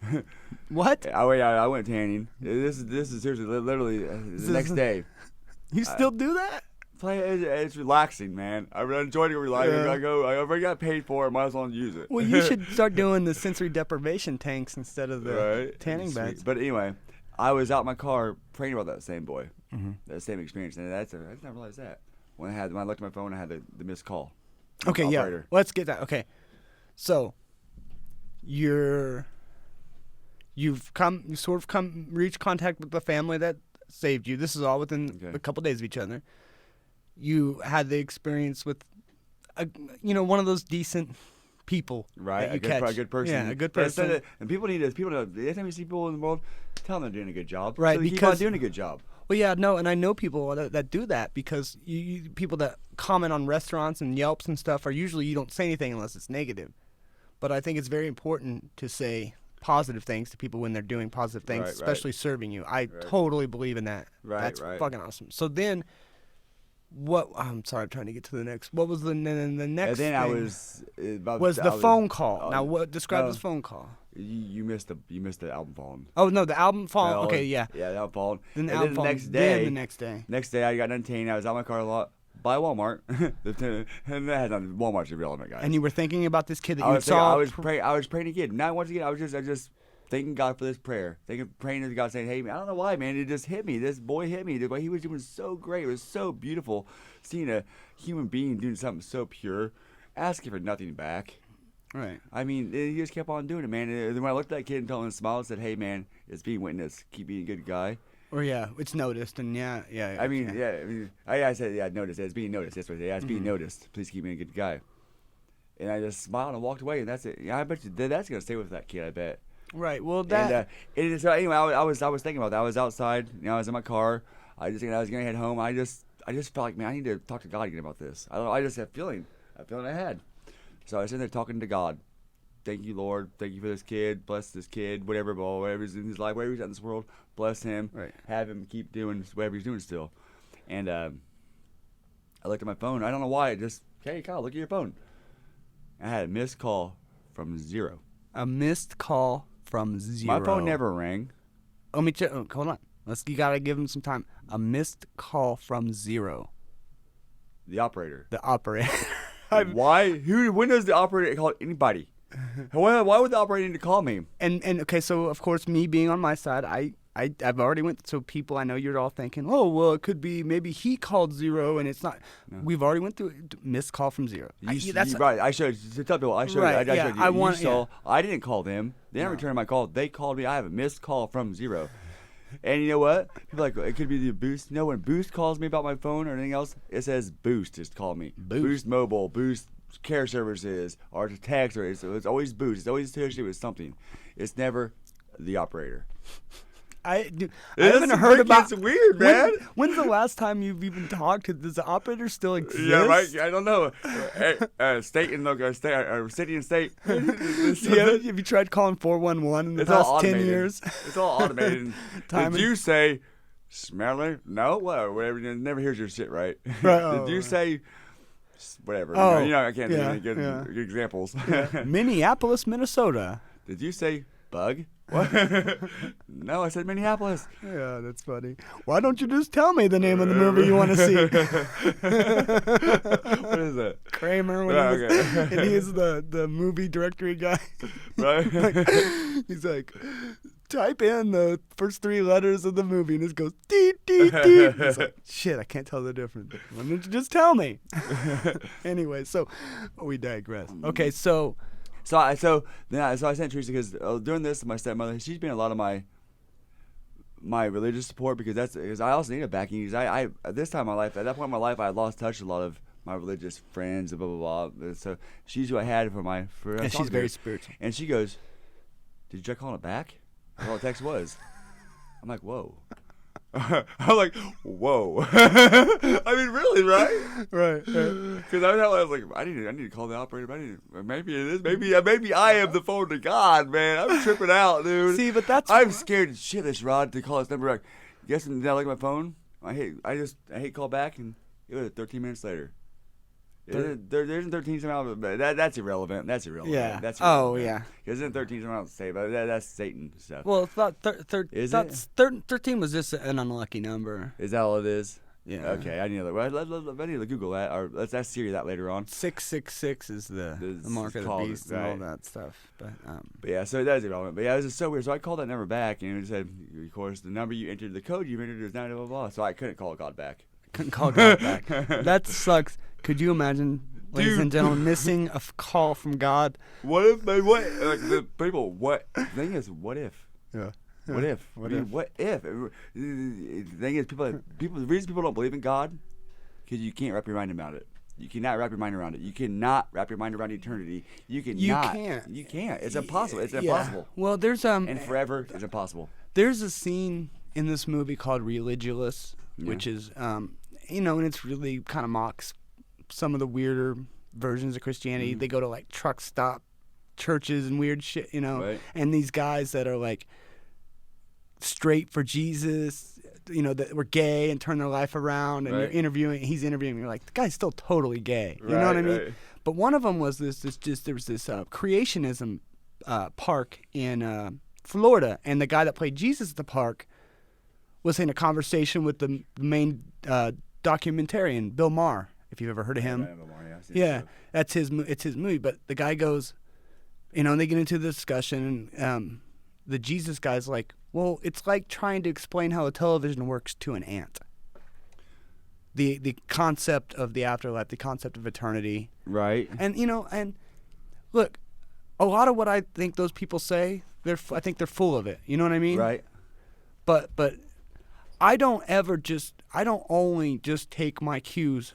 What? I went tanning. This is seriously literally the next day. You still do that? It's relaxing, man. I enjoyed it relaxing. Yeah. I already got paid for it. Might as well use it. Well, you should start doing the sensory deprivation tanks instead of the tanning beds. But anyway, I was out in my car praying about that same boy, that same experience, and I did not realize that when I looked at my phone, I had the missed call. Okay, yeah. Let's get that. Okay, so. You reach contact with the family that saved you. This is all within a couple days of each other. You had the experience with, one of those decent people, right? That you catch. A good person. Yeah, a good person. And people need anytime you see people in the world, tell them they're doing a good job. Right, so because keep on doing a good job. Well, yeah, no, and I know people that do that because people that comment on restaurants and Yelps and stuff are usually you don't say anything unless it's negative. But I think it's very important to say, positive things to people when they're doing positive things, Right, especially serving you. I Right. totally believe in that. Right, That's right. fucking awesome. So then, I'm sorry, I'm trying to get to the next. What was the next And then thing? I was about Was the phone call. oh, Now, what describe no. this phone call? You missed the album falling. Oh, no, the album falling. Well, Okay, yeah. Yeah, the album falling. Then the And album then falling. the next day, Then the next day. Next day, I got done tanning. I was out my car a lot by Walmart. And that has nothing. Walmart's irrelevant, guys. And you were thinking about this kid that you I was saw. I was praying again. Not once again. I was just thanking God for this prayer. Praying to God, saying, "Hey, man, I don't know why, man. It just hit me. This boy hit me. The way he was doing so great. It was so beautiful. Seeing a human being doing something so pure, asking for nothing back. Right. I mean, he just kept on doing it, man. And then when I looked at that kid and told him to smile and said, "Hey, man, it's being witnessed. Keep being a good guy." Or yeah, it's noticed, and yeah. I mean, I said, yeah, noticed. It's being noticed. That's what I said. Yeah, it's being noticed. Please keep being a good guy. And I just smiled and walked away, and that's it. Yeah, I bet you that's gonna stay with that kid. I bet. Right. Well, that. And so anyway, I was thinking about that. I was outside. I was in my car. I was gonna head home. I just felt like, man, I need to talk to God again about this. I just had a feeling I had. So I was sitting there talking to God. Thank you, Lord. Thank you for this kid. Bless this kid. Whatever's in his life, whatever he's at in this world. Bless him. Right. Have him keep doing whatever he's doing still. And I looked at my phone. I don't know why. Hey, Kyle, look at your phone. I had a missed call from 0. A missed call from 0. My phone never rang. Let me check. Hold on. You gotta give him some time. A missed call from 0. The operator. The operator. Why? When does the operator call anybody? Why would the operator need to call me? And okay, so of course, me being on my side, I've already went. So people, I know you're all thinking, oh well, it could be maybe he called 0 and it's not. No. We've already went through missed call from 0. Right. I showed you. Tell people. I showed right, you. I showed you. I didn't call them. They didn't return my call. They called me. I have a missed call from 0. And you know what? People are like, it could be the Boost. No, when Boost calls me about my phone or anything else, it says Boost just called me. Boost Mobile, Boost Care Services, or to text, or it's always Boost. It's always associated with something. It's never the operator. I haven't heard about. It's weird, man. When's the last time you've even talked to? Does the operator still exist? Yeah, right. I don't know. State and local, city and state. Have you tried calling 411 in the past 10 years? It's all automated. Did you say Smiley? No, whatever. Never hears your shit right. Did you say whatever? Oh, I can't do any good examples. Yeah. Minneapolis, Minnesota. Did you say bug? What? No, I said Minneapolis. Yeah, that's funny. Why don't you just tell me the name of the movie you want to see? What is that? Kramer. And he is the movie directory guy. Right. He's like, type in the first 3 letters of the movie, and it goes, dee, dee, dee. He's like, shit, I can't tell the difference. Why don't you just tell me? Anyway, so we digress. Okay, So I sent Teresa because during this, my stepmother, she's been a lot of my religious support because I also need a backing. Because I at this time in my life, at that point in my life, I had lost touch with a lot of my religious friends and blah blah blah. So she's who I had for and she's very spiritual. And she goes, "Did you try calling it back?" That's all the text was. I'm like, whoa. I'm like, whoa. I mean, really, right? Right. Because I was like, I need to call the operator. Maybe it is. Maybe I am the phone to God, man. I'm tripping out, dude. See, but I'm scared shitless, Rod, to call this number back. Guess when I look at my phone, I hate call back, and it was 13 minutes later. There's 13 somehow, but that's irrelevant. That's irrelevant. Yeah. That's irrelevant. Oh, yeah. Because then 13 somehow to say, but that's Satan stuff. Well, it's not is it? 13 was just an unlucky number. Is that all it is? Yeah. Okay, I need to Google that, or let's ask Siri that later on. 666 is the mark of the beast and all that stuff. But yeah, so that is irrelevant. But yeah, it was just so weird. So I called that number back, and it said, of course, the number you entered, the code you entered is 9 blah blah blah. So I couldn't call God back. Couldn't call God back. That sucks. Could you imagine, ladies and gentlemen, missing a call from God? What if? What? Like the people. What? The thing is, what if? Yeah. What if? What if? The thing is, people. The reason people don't believe in God, because you can't wrap your mind around it. You cannot wrap your mind around it. You cannot wrap your mind around eternity. You can't. You can't. It's impossible. It's impossible. Well, there's and forever is impossible. There's a scene in this movie called Religulous, which is and it's really kind of mocks some of the weirder versions of Christianity. They go to like truck stop churches and weird shit, you know, Right. and these guys that are like straight for Jesus, you know, that were gay and turned their life around, and Right. he's interviewing, you're like, the guy's still totally gay. You know what I mean? Right. But one of them was there was this creationism park in Florida, and the guy that played Jesus at the park was in a conversation with the main documentarian, Bill Maher, if you've ever heard of him. Yeah, it's his movie. But the guy goes, you know, and they get into the discussion, and the Jesus guy's like, well, it's like trying to explain how a television works to an ant. The concept of the afterlife, the concept of eternity. Right. And, you know, and look, a lot of what I think those people say, I think they're full of it. You know what I mean? Right. But I don't only just take my cues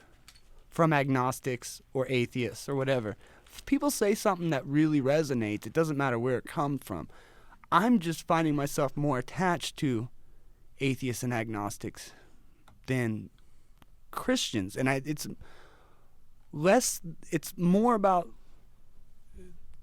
from agnostics or atheists or whatever. If people say something that really resonates, it doesn't matter where it comes from. I'm just finding myself more attached to atheists and agnostics than Christians, and it's more about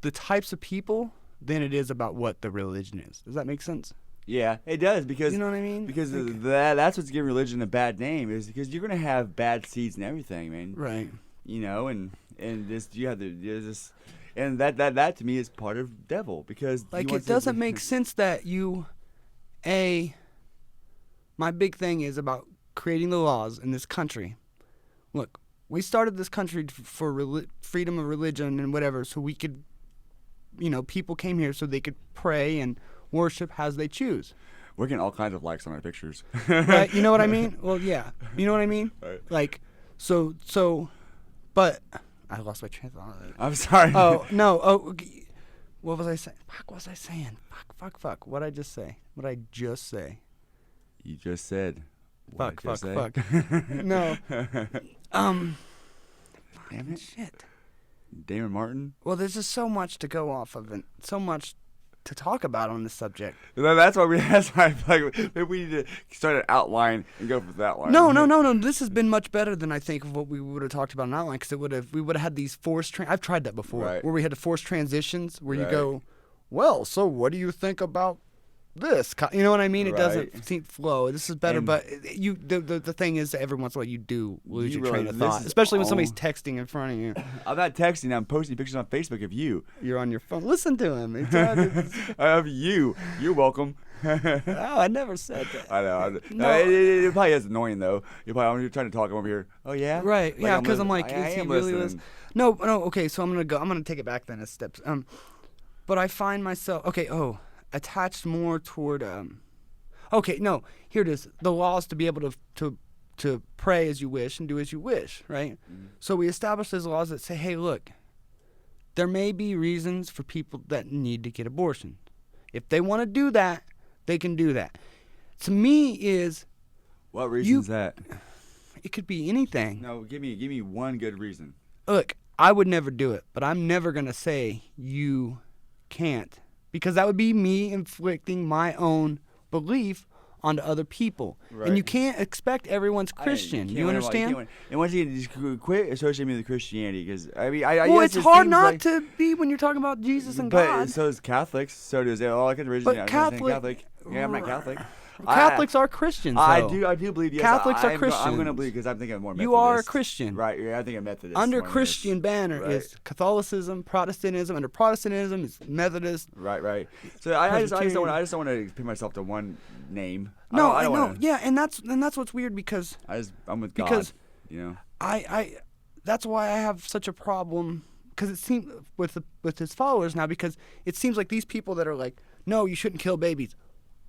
the types of people than it is about what the religion is. Does that make sense? Yeah, it does, because You know what I mean? Because that's what's giving religion a bad name, is because you're gonna have bad seeds and everything, man. Right. You know, and this you have this, and that to me is part of devil, because Like, he it wants doesn't make sense that my big thing is about creating the laws in this country. Look, we started this country for freedom of religion and whatever, so we could, you know, people came here so they could pray and worship as they choose. We're getting all kinds of likes on our pictures. Right? You know what I mean? Well, yeah. You know what I mean? Right. Like, so, but I lost my train of thought. I'm sorry. Oh, no. Oh, okay. What was I saying? What was I saying? Fuck. What'd I just say? What'd I just say? You just said. Fuck. What'd you say? No. Damn it. Shit. Damon Martin. Well, there's just so much to go off of and so much to talk about on this subject. That's why I feel like maybe we need to start an outline and go with that line. No. This has been much better than I think of what we would have talked about in outline, because we would have had these forced. I've tried that before, Right. where we had to force transitions, where you Right. go, well, so what do you think about this? You know what I mean? It Right. doesn't seem flow. This is better, And but the thing is that every once in a while you do lose You your train realize of this thought, is especially when all- somebody's texting in front of you. I'm not texting. I'm posting pictures on Facebook of you. You're on your phone. Listen to him. Of you. You're welcome. Oh, I never said that. I know. No. It probably is annoying though. When you're trying to talk, I'm over here. Oh yeah. Right. Yeah. Because I'm like, I is he am really listening. listening? No. Okay. So I'm gonna take it back then a steps. But I find myself attached more toward Okay. No. Here it is. The law is to be able to pray as you wish and do as you wish. Right. Mm-hmm. So we establish those laws that say, hey, look, there may be reasons for people that need to get abortion. If they want to do that, they can do that. To me, What reason is that? it could be anything. No, give me one good reason. Look, I would never do it, but I'm never going to say you can't, because that would be me inflicting my own belief onto other people. Right. And you can't expect everyone's Christian. You understand? And once again, just quit associating me with Christianity, because I Well, guess it's it hard seems not like- to be when you're talking about Jesus and but God. so does Catholics. So does all kinds of religions. But I'm Catholic- Yeah, I'm not Catholic. Catholics are Christians, I though. do believe. Yes, Catholics are I'm Christians. going to believe, because I'm thinking more Methodist. You are a Christian. Right. Yeah, I think I'm Methodist. Under more than Christian this. banner Right. is Catholicism, Protestantism. Under Protestantism is Methodist. Right. So I just don't Presbyterian. want to pin myself to one name. No, I I don't know. wanna- Yeah, and that's what's weird, because I'm with God. Because- you know. I that's why I have such a problem, because it seems with his followers now, because it seems like these people that are like, no, you shouldn't kill babies.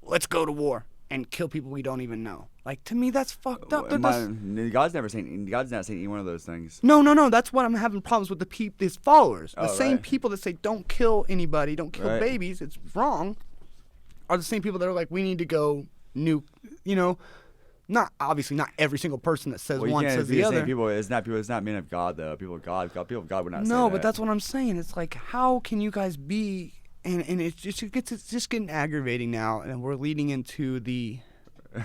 Let's go to war and kill people we don't even know. Like, to me, that's fucked up. God's not saying any one of those things. No. That's what I'm having problems with his followers. The Oh, same right. people that say don't kill anybody, don't kill Right. babies, it's wrong, are the same people that are like, we need to go nuke. You know, not every single person that says Well, you one can't says be the saying other. people. It's not men of God though. People of God would not say No, that. but that's what I'm saying. It's like, how can you guys be? And it's just getting aggravating now, and we're leading into the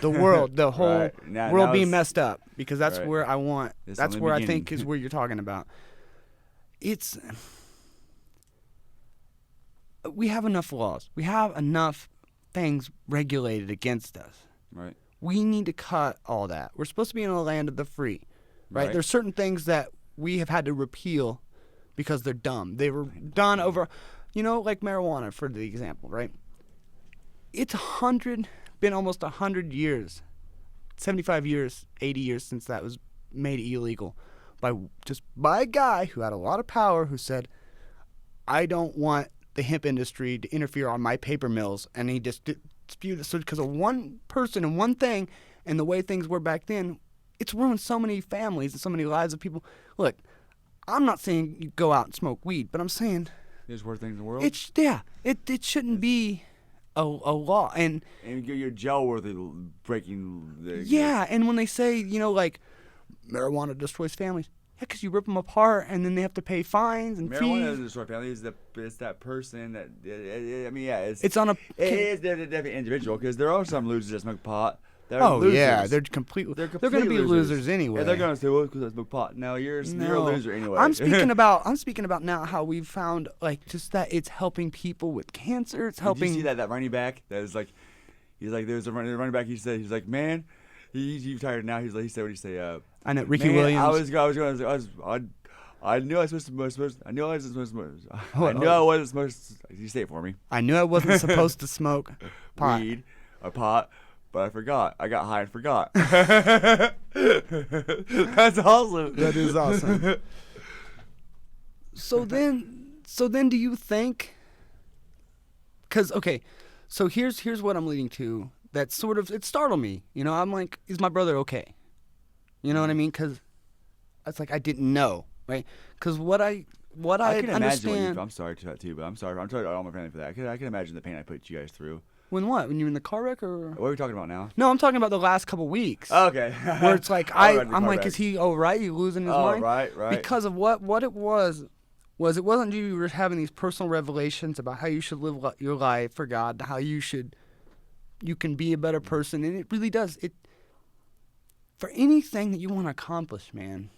world, the whole Right. Now world being it's- messed up, because that's Right. where I want. It's That's only where I beginning. think is where you're talking about. It's we have enough laws. We have enough things regulated against us. Right. We need to cut all that. We're supposed to be in a land of the free, right? Right. There's certain things that we have had to repeal because they're dumb. They were done over, like marijuana, for the example, right? It's been almost 100 years, 75 years, 80 years since that was made illegal by a guy who had a lot of power who said, I don't want the hemp industry to interfere on my paper mills, and he just disputed so because of one person and one thing and the way things were back then. It's ruined so many families and so many lives of people. Look, I'm not saying you go out and smoke weed, but I'm saying There's worse things in the world. It shouldn't be a law. And you're jail worthy breaking the. yeah, and when they say like marijuana destroys families, yeah, because you rip them apart and then they have to pay fines and Marijuana fees. doesn't destroy families. It's that person that. I mean, yeah, It's on a. It is definitely individual because there are some losers that smoke pot. Oh losers. yeah, they're going to be losers anyway. And they're going to say, "Well, because I smoke pot." No, you're a loser anyway. I'm speaking about now how we've found just that it's helping people with cancer. It's helping. Did you see that running back? That is like, he's like, there's a running back. He's like, man, he's retired now. He said, what did he say? I know Ricky man, Williams. I knew I was supposed to. I knew I wasn't supposed. You say it for me. I knew I wasn't supposed to smoke pot. Weed or pot. But I forgot. I got high and forgot. That's awesome. That is awesome. So then do you think, because, okay, so here's what I'm leading to that sort of, it startled me. I'm like, is my brother okay? You know what I mean? Because it's like I didn't know, right? Because what I can understand. imagine I'm sorry to that too, but I'm sorry to all my family for that. I can imagine the pain I put you guys through. When what? When you were in the car wreck or? What are we talking about now? No, I'm talking about the last couple weeks. Okay. Where it's like I'm like, is he all right? You losing his mind? Right. Because of what it was it wasn't you were having these personal revelations about how you should live your life for God, how you can be a better person, and it really does. It for anything that you want to accomplish, man,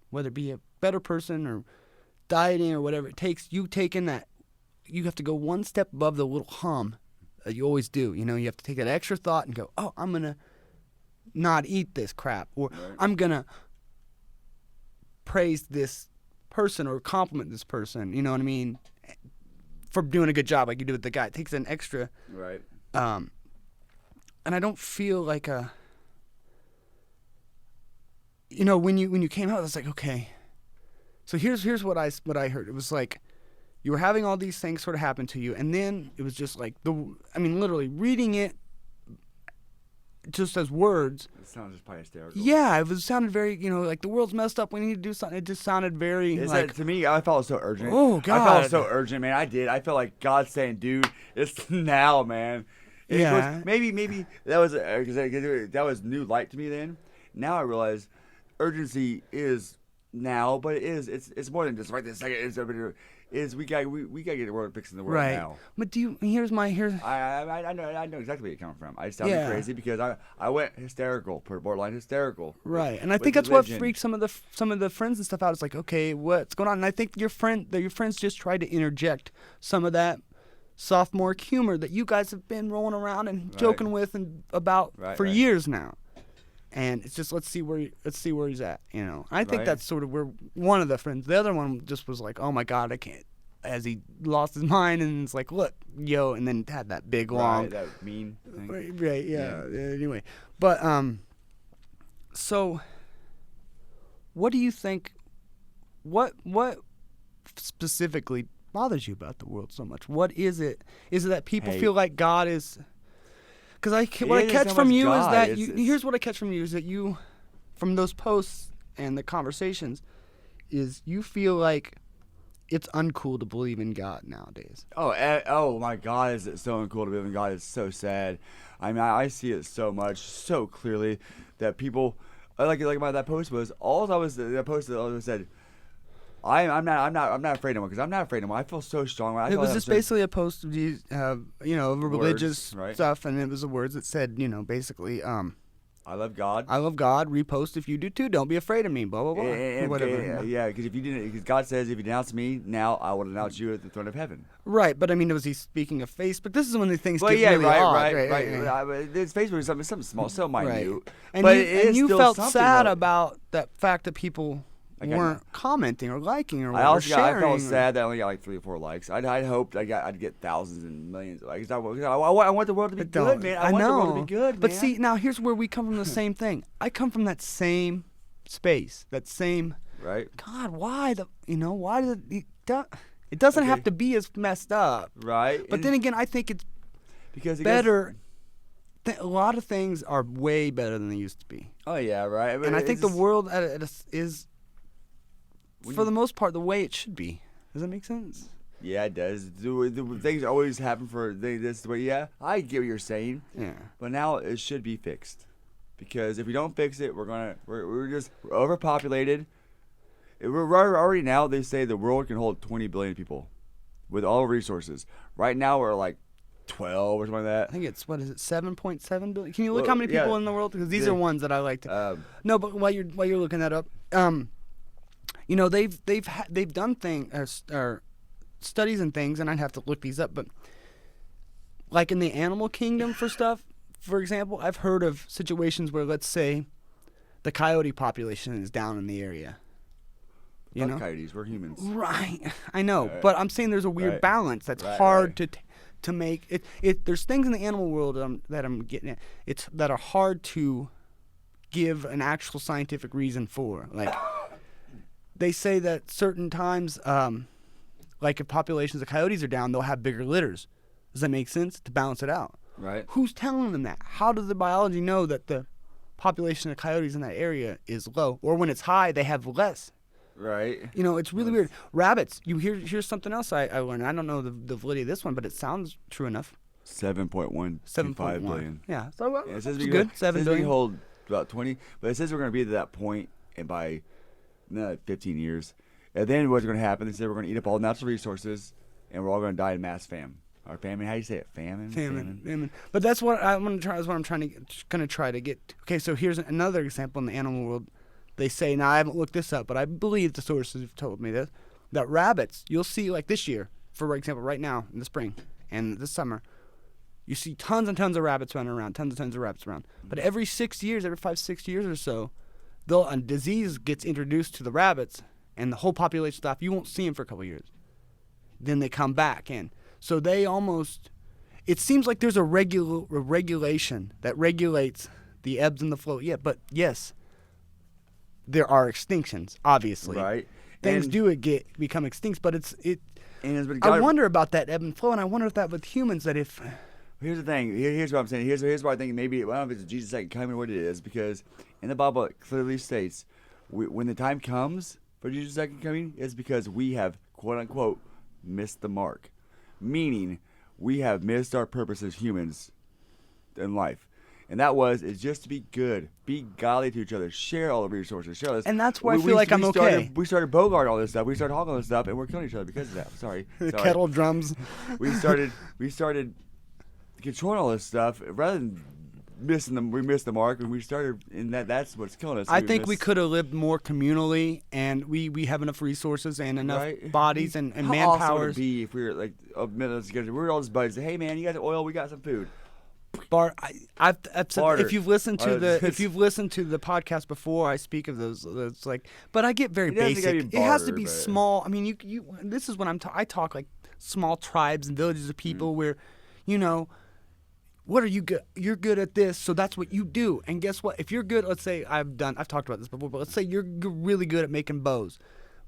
whether it be a better person or dieting or whatever it takes, you taking that, you have to go one step above the little hum. You always do. You have to take that extra thought and go, oh, I'm going to not eat this crap. Or right. I'm going to praise this person or compliment this person, you know what I mean, for doing a good job like you do with the guy. It takes an extra. Right. And I don't feel like when you came out, I was like, okay. So here's what I heard. It was like, you were having all these things sort of happen to you, and then it was just like literally reading it just as words. It sounds just probably hysterical. Yeah, it sounded very, like the world's messed up. We need to do something. It just sounded very to me, I felt so urgent. Oh God, I felt so urgent, man. I did. I felt like God saying, "Dude, it's now, man." Maybe that was that was new light to me then. Now I realize urgency is now, but it's more than just right this second. We gotta get the world fixed in the world now. But here's I know exactly where you're coming from. I sounded crazy because I went hysterical, borderline hysterical. Right, and I think that's what freaked some of the friends and stuff out. It's like, okay, what's going on? And I think your friends just tried to interject some of that sophomore humor that you guys have been rolling around and joking with and about for years now. And it's just let's see where he's at, I think that's sort of where one of the friends. The other one just was like, oh my God, I can't. As he lost his mind, and it's like, look, yo, and then had that big long, that mean thing. Right, yeah. Anyway, but so what do you think? What specifically bothers you about the world so much? What is it? Is it that people feel like God is? Because what I catch from you is that here's what I catch from you is that you, from those posts and the conversations, is you feel like it's uncool to believe in God nowadays. Oh my God, is it so uncool to believe in God? It's so sad. I mean, I see it so much, so clearly that people like that post was that post that said. I'm not afraid anymore because I'm not afraid anymore. I feel so strong. It was just basically a post of religious words, right? stuff, and it was the words that said, basically, I love God. I love God. Repost if you do too. Don't be afraid of me. Blah blah blah. And, Whatever. yeah, because if you didn't, because God says, if you denounce me, now I will denounce you at the throne of heaven. Right, but I mean, was he speaking of Facebook? This is when the things Well, get yeah, really odd. right. This Facebook is something small, so minute. Right. And but you felt something, sad though. about that fact that people Like, weren't commenting or liking or I also sharing. I felt sad that I only got like 3 or 4 likes. I'd hoped I'd get thousands and millions of likes. I want the world to be good, man. I want the world to be good, but man. see, now here's where we come from the same thing. I come from that same space, that same. Right. God, why it doesn't have to be as messed up. Right. But then again, I think it's because better. A lot of things are way better than they used to be. Oh yeah, right. And I think the world is, for the most part, the way it should be. Does that make sense? Yeah, it does. The things always happen for this way. Yeah, I get what you're saying. Yeah. But now it should be fixed, because if we don't fix it, we're overpopulated. We're already now. They say the world can hold 20 billion people, with all resources. Right now we're like 12 or something like that. I think it's 7.7 billion. Can you look how many people in the world? Because these are ones that I like to. No, but while you're looking that up, you know, they've done or studies and things, and I'd have to look these up, but like in the animal kingdom for stuff, for example, I've heard of situations where, let's say, the coyote population is down in the area. You know, coyotes, we're humans. Right, I know, Right. but I'm saying there's a weird Right. balance that's Right, hard right. to make. There's things in the animal world that I'm getting at. That are hard to give an actual scientific reason for. Like, they say that certain times, like if populations of coyotes are down, they'll have bigger litters. Does that make sense? To balance it out. Right. Who's telling them that? How does the biology know that the population of coyotes in that area is low, or when it's high, they have less? Right. You know, it's really weird. Rabbits. Here's something else I learned. I don't know the validity of this one, but it sounds true enough. 7.125 billion. Yeah, so Yeah, it says it's we good. It 7 says billion. we hold about 20, but it says we're going to be to that point and by 15 years. And then what's going to happen? They say we're going to eat up all natural resources, and we're all going to die in mass famine. Or famine? How do you say it? Famine. But that's what I want to try. Is what I'm going to try to get. Okay, so here's another example in the animal world. They say, now I haven't looked this up, but I believe the sources have told me this, that rabbits, you'll see like this year, for example, right now in the spring and this summer, you see tons and tons of rabbits running around, tons of rabbits around. But every 6 years, every 5-6 years or so, a disease gets introduced to the rabbits, and the whole population stops. You won't see them for a couple of years. Then they come back in. So they almost, it seems like there's a regulation that regulates the ebbs and the flow. Yeah, but yes, there are extinctions, obviously. Right. Things And- do become extinct, but And I wonder about that ebb and flow, and I wonder if that with humans, that if Here's the thing. Here's what I'm saying. Here's why I think maybe, I don't know if it's Jesus' second coming or what it is, because in the Bible it clearly states when the time comes for Jesus' second coming, it's because we have, quote unquote, missed the mark. Meaning, we have missed our purpose as humans in life. And that is just to be good, be godly to each other, share all the resources, share this. And that's where I feel like I'm okay. We started Bogart all this stuff. We started hogging all this stuff, and we're killing each other because of that. Sorry. kettle drums. We started controlling all this stuff rather than we missed the mark, and we started, and that's what's killing us. I think we could have lived more communally, and we have enough resources and enough bodies and How manpower. awesome would it be if we were like minutes together? We were all just buddies. Hey man, you got oil? We got some food. I've said, Barter. if you've listened to the podcast before, I speak of those. It's like, but I get very It doesn't gotta basic. be It has to barter, be but- small. I mean, you. This is when I talk like small tribes and villages of people where, you know, what are you good? You're good at this, so that's what you do. And guess what? If you're good, let's say I've talked about this before, but let's say you're really good at making bows.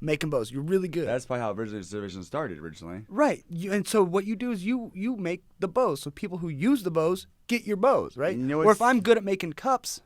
You're really good. That's probably how originally civilization started originally. Right. And so what you do is you make the bows. So people who use the bows get your bows, right? You know or what's- if I'm good at making cups,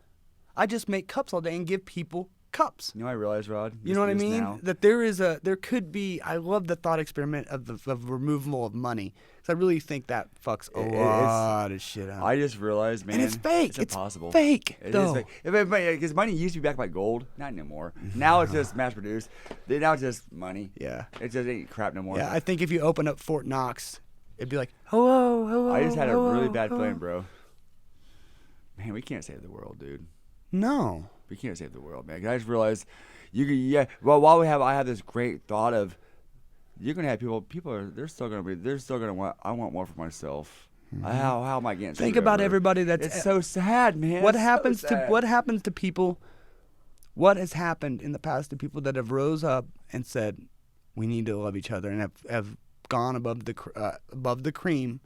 I just make cups all day and give people cups. You know what I realized, Rod? You know what I Just mean? now? That there could be. I love the thought experiment of removal of money, because I really think that fucks a lot of shit up. I just realized, man. and it's fake. It's impossive. Fake. It though. is fake. Because money used to be backed by gold. Not anymore. Now it's just mass produced. Now it's just money. Yeah. It just ain't crap no more. Yeah. I think if you open up Fort Knox, it'd be like, hello. I just had a really bad hello. feeling, bro. Man, we can't save the world, dude. No. We can't save the world, man. 'Cause I just realized well, while I have this great thought of you're gonna have they're still gonna want. I want more for myself. How am I getting? Think about everybody that's. It's so sad, man. What It's happens so sad. to what happens to people? What has happened in the past to people that have rose up and said, "We need to love each other," and have gone above the cream,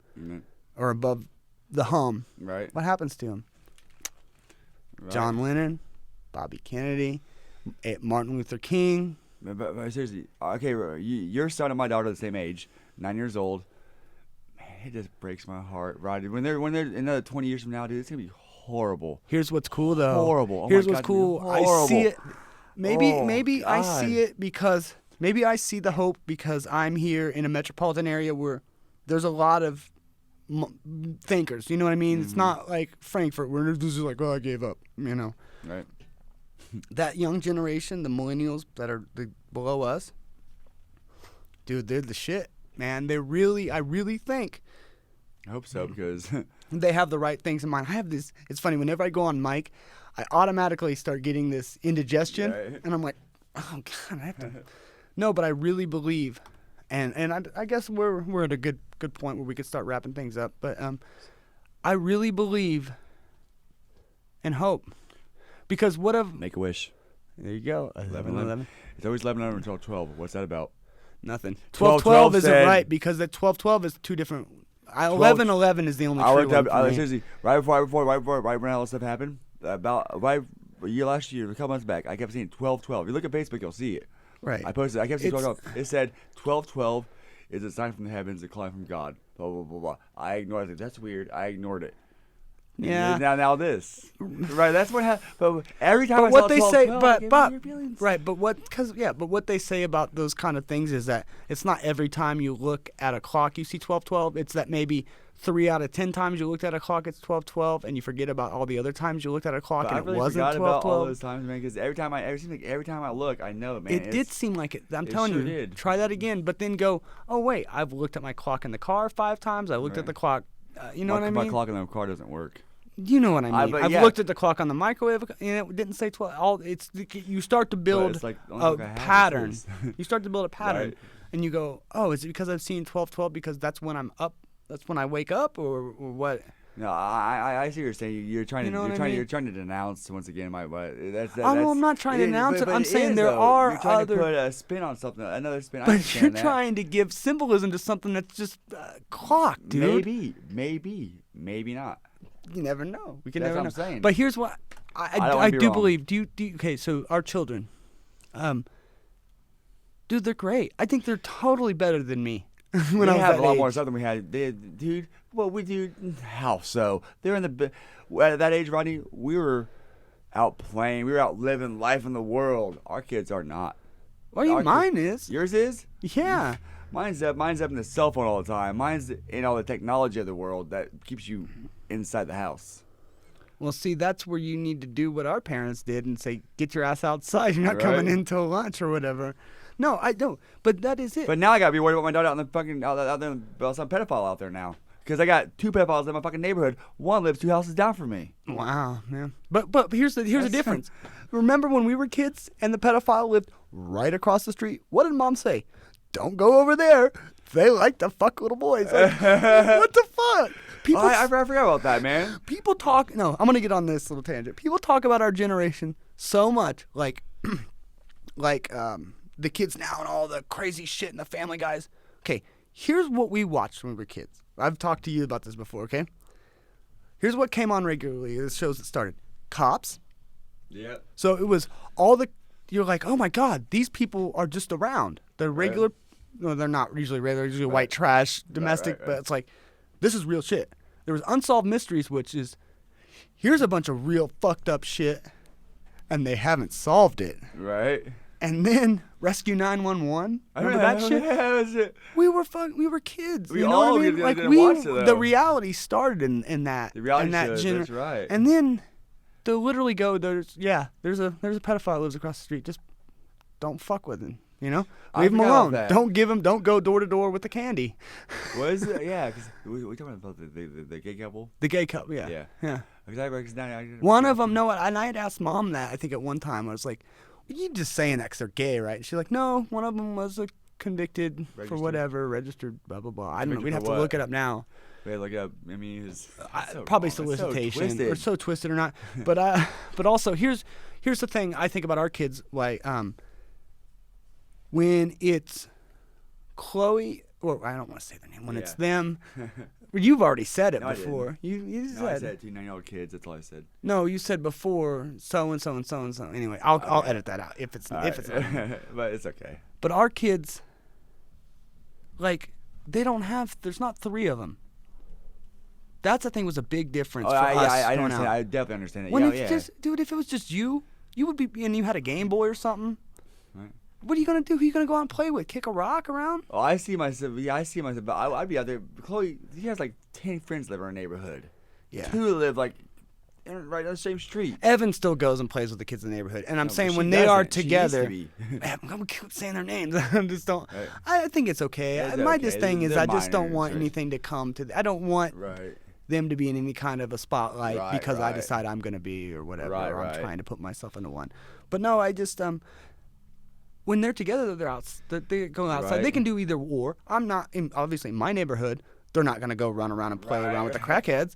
or above the hum. Right. What happens to them? Right. John Lennon, Bobby Kennedy, Martin Luther King. But seriously, okay, your son and my daughter are the same age, 9 years old. Man, it just breaks my heart, Roddy. When they're another 20 years from now, dude, it's gonna be horrible. Here's what's cool though. Horrible. Oh Here's my what's God, cool. horrible. I see it. Maybe Oh, I God. see it because maybe I see the hope because I'm here in a metropolitan area where there's a lot of thinkers. You know what I mean? It's not like Frankfurt where this is like, oh, I gave up. You know. Right. That young generation, the millennials that are below us, dude, they're the shit, man. I really think I hope so because they have the right things in mind. I have this. It's funny. Whenever I go on mic, I automatically start getting this indigestion, Right. and I'm like, oh God, I have to. No, but I really believe, and I guess we're at a good point where we could start wrapping things up. But I really believe and hope. Because what if... make a wish. There you go. 11. It's always 11 until 12. What's that about? Nothing. 12 12 isn't said- right because that 12 is two different... 11 is the only I true looked one up. for me. Seriously, right when all this stuff happened, about a year last year, a couple months back, I kept seeing 12. You look at Facebook, you'll see it. Right. I kept seeing 12. It said 12 is a sign from the heavens, a climb from God. Blah blah blah blah. I ignored it. That's weird. I ignored it. Yeah. And now this. Right. That's what happened. But every time But I what saw they 12, say, 12, but it gave but me feelings. right, but what they say about those kind of things is that it's not every time you look at a clock you see 12. It's that maybe 3 out of 10 times you looked at a clock it's 12, and you forget about all the other times you looked at a clock But I and really it wasn't forgot about all 12. those times, man. Because every time I look, I know, man. It did seem like it. I'm it telling sure you, did. try that again. But then go, oh wait, I've looked at my clock in the car 5 times. I looked at Right. the clock. You know what I My mean? clock in the car doesn't work. You know what I mean. but I've yeah. looked at the clock on the microwave, and it didn't say 12. You start to build it's like the only a clock I have is pattern. this. You start to build a pattern, Right. and you go, oh, is it because I've seen 12 because that's when I'm up? That's when I wake up, or what? No, I see what you're saying. You're trying You to know what I mean? You're trying to denounce once again my but that's Oh, I'm not trying to denounce it. I'm but saying is, there though. are You're trying other. to put a spin on something, another spin. I But understand you're that. trying to give symbolism to something that's just clock, dude. Maybe not. You never know. We can That's never what know. I'm saying. But here's what I don't I wanna be do wrong. believe. Do you? Okay, so our children, dude, they're great. I think they're totally better than me. When I They was have that a lot age. more stuff than we had. Dude. Well, how so? They're in at that age, Rodney. We were out playing. We were out living life in the world. Our kids are not. Well, mine is. Yours is. Yeah. Mine's up in the cell phone all the time. Mine's in all the technology of the world that keeps you inside the house. Well, see, that's where you need to do what our parents did and say, "Get your ass outside. You're not coming Right. in till lunch or whatever." No, I don't. But that is it. But now I gotta be worried about my daughter out in the fucking out there. Well, some pedophile out there now because I got 2 pedophiles in my fucking neighborhood. One lives 2 houses down from me. Wow, man. But here's the That's- difference. Remember when we were kids and the pedophile lived right across the street? What did mom say? Don't go over there. They like to fuck little boys. Like, what the fuck? People, I forgot about that, man. people talk. No, I'm gonna get on this little tangent. People talk about our generation so much, like the kids now and all the crazy shit and the Family Guys. Okay, here's what we watched when we were kids. I've talked to you about this before. Okay, here's what came on regularly. The shows that started. Cops. Yeah. So it was all the. You're like, oh my God, these people are just around. They're regular. No, they're not usually regular. Usually white trash, domestic. right. But it's like, this is real shit. There was Unsolved Mysteries, which is, here's a bunch of real fucked up shit, and they haven't solved it. Right. And then Rescue 911. Remember that shit? Yeah, that was it. We were kids. We you know all what I mean? did- Like didn't watch it, the though. reality started in that. The reality in that shows, that's right. And then they'll literally go, there's a pedophile that lives across the street. Just don't fuck with him. You know, I leave him forgot about alone. that. Don't go door to door with the candy. Was it? Yeah, because we talking about the gay couple. The gay couple, yeah. Yeah. Yeah. One of them, no, and I had asked Mom that, I think at one time. I was like, well, you just saying that 'cause they're gay, right? And she's like, no, one of them was convicted for whatever, registered, blah, blah, blah. I don't know. We'd have to look it up now. Wait, look it up. I mean, it's so probably wrong. solicitation or so twisted or not. But also, here's the thing I think about our kids. Like, when it's Chloe, or I don't want to say their name, when it's them. You've already said it before. You said. I said 2 9-year-old kids. That's all I said. No, you said before so and so and so and so. Anyway, I'll edit that out if it's but it's okay. But our kids, like, they don't have. There's not 3 of them. That's I think was a big difference for us. I understand. I definitely understand it. When it's just, dude, if it was just you would be, and you had a Game Boy or something. Right. What are you gonna do? Who are you gonna go out and play with? Kick a rock around? Oh, I see myself. Yeah, I see myself. But I'd be out there. Chloe, he has like 10 friends live in our neighborhood. Yeah. 2 live like right on the same street. Evan still goes and plays with the kids in the neighborhood, and I'm saying when they are together, she used to be. I'm gonna keep saying their names. I just don't. Right. I think it's okay. It's My okay. thing is They're I just don't minors, want right. anything to come to. I don't want Right. them to be in any kind of a spotlight because I right. decide I'm gonna be or whatever. Right, or I'm right. trying to put myself into one. But no, I just when they're together, they're out. They go outside. Right. They can do either or. I'm not obviously in my neighborhood. They're not gonna go run around and play around with the crackheads.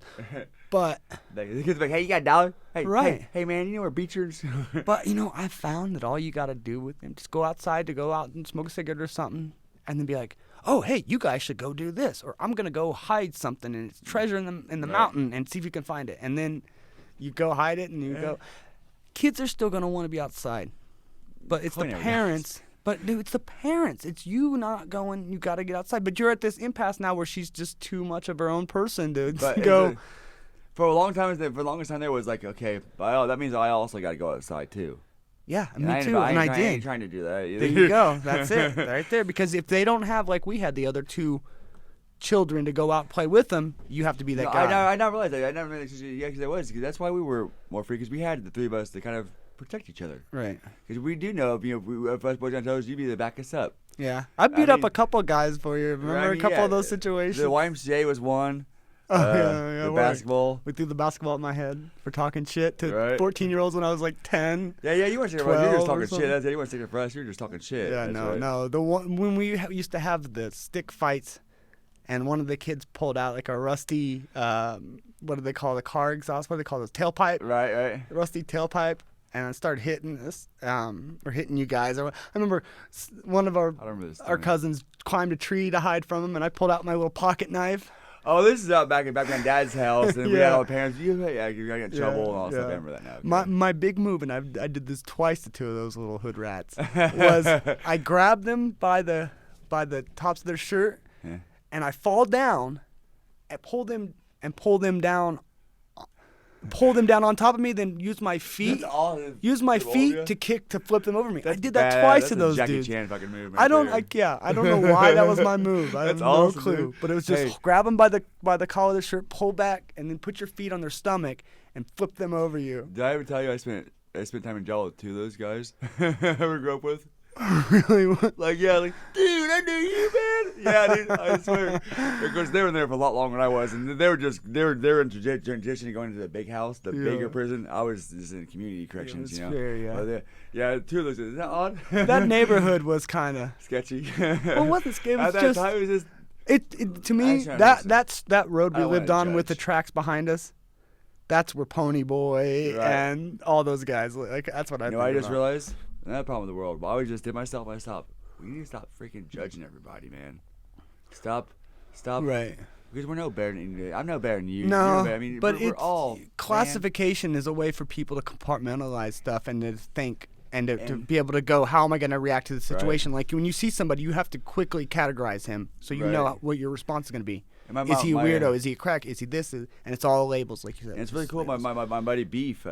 But The kids be like, hey, you got $1? Hey, Right. Hey, man, you know where Beecher's? But I found that all you got to do with them, just go outside to go out and smoke a cigarette or something, and then be like, "Oh, hey, you guys should go do this," or "I'm gonna go hide something and it's treasure in the mountain and see if you can find it." And then you go hide it and you go. Kids are still gonna want to be outside, but it's the parents. But dude, it's the parents. It's you not going. You got to get outside. But you're at this impasse now where she's just too much of her own person, dude. But Go. For a long time, for the longest time, there was like, okay, well, that means I also got to go outside too. Yeah, And me too. And I I ain't did. trying to do that either. There you go. That's it, right there. Because if they don't have, like we had the other 2 children to go out and play with them, you have to be that No, guy. I never realized that. I never realized. Yeah, because it was. Cause that's why we were more free. Because we had the 3 of us to kind of protect each other. Right. Because we do know, if us boys on toes, you'd be to back us up. Yeah. I beat up a couple of guys for you. Remember a couple of those situations? The YMCA was one. Oh, yeah, The word. basketball. We threw the basketball at my head for talking shit to Right. 14-year-olds when I was like 10. Yeah, you weren't taking it for us. You were just 12 or talking something. shit. That's it. You weren't taking it for us. You were just talking shit. Yeah, That's no, right. no. The one when we used to have the stick fights, and one of the kids pulled out like a rusty, what do they call the car exhaust? What do they call those? Tailpipe. Right. Rusty tailpipe, and I started hitting this, or hitting you guys. I remember one of I remember this. our cousins climbed a tree to hide from him, and I pulled out my little pocket knife. Oh, this is out back my dad's house, and we had Yeah. all the parents. You got in trouble and all that stuff. I remember that now. My big move, and I did this twice to 2 of those little hood rats, was I grabbed them by the tops of their shirt, and I fall down, and pull them down on top of me, then use my feet to flip them over me. I did that twice to those Jackie dudes. Chan fucking move. I don't know why that was my move. I have That's no awesome, clue. dude. But it was just Hey. grab them by the collar of the shirt, pull back, and then put your feet on their stomach and flip them over you. Did I ever tell you I spent time in jail with 2 of those guys I ever grew up with? Really? Like, dude, I knew you, man. Yeah, dude, I swear. Of course, they were there for a lot longer than I was, and they were in transition going into the big house, the bigger prison. I was just in community corrections, it's you know. fair, yeah. But 2 of those. Is that odd? That neighborhood was kind of sketchy. well, it wasn't scary. It At was that just time, it was just. it to me Actually, I don't that road I we don't lived wanna on with the judge. tracks behind us. That's where Pony Boy Right. and all those guys like. That's what I. You know, think I just about. realized another problem with the world. But I always just did myself. We need to stop freaking judging everybody, man. Stop. Right. Because we're no better than you. I'm no better than you. No, You're better. I mean, but we're all classification is a way for people to compartmentalize stuff and to think and to be able to go, how am I going to react to the situation? Like when you see somebody, you have to quickly categorize him so you know what your response is going to be. And Is he a weirdo? Is he a crack? Is he this? And it's all labels, like you said. And it's really cool. My buddy Beef,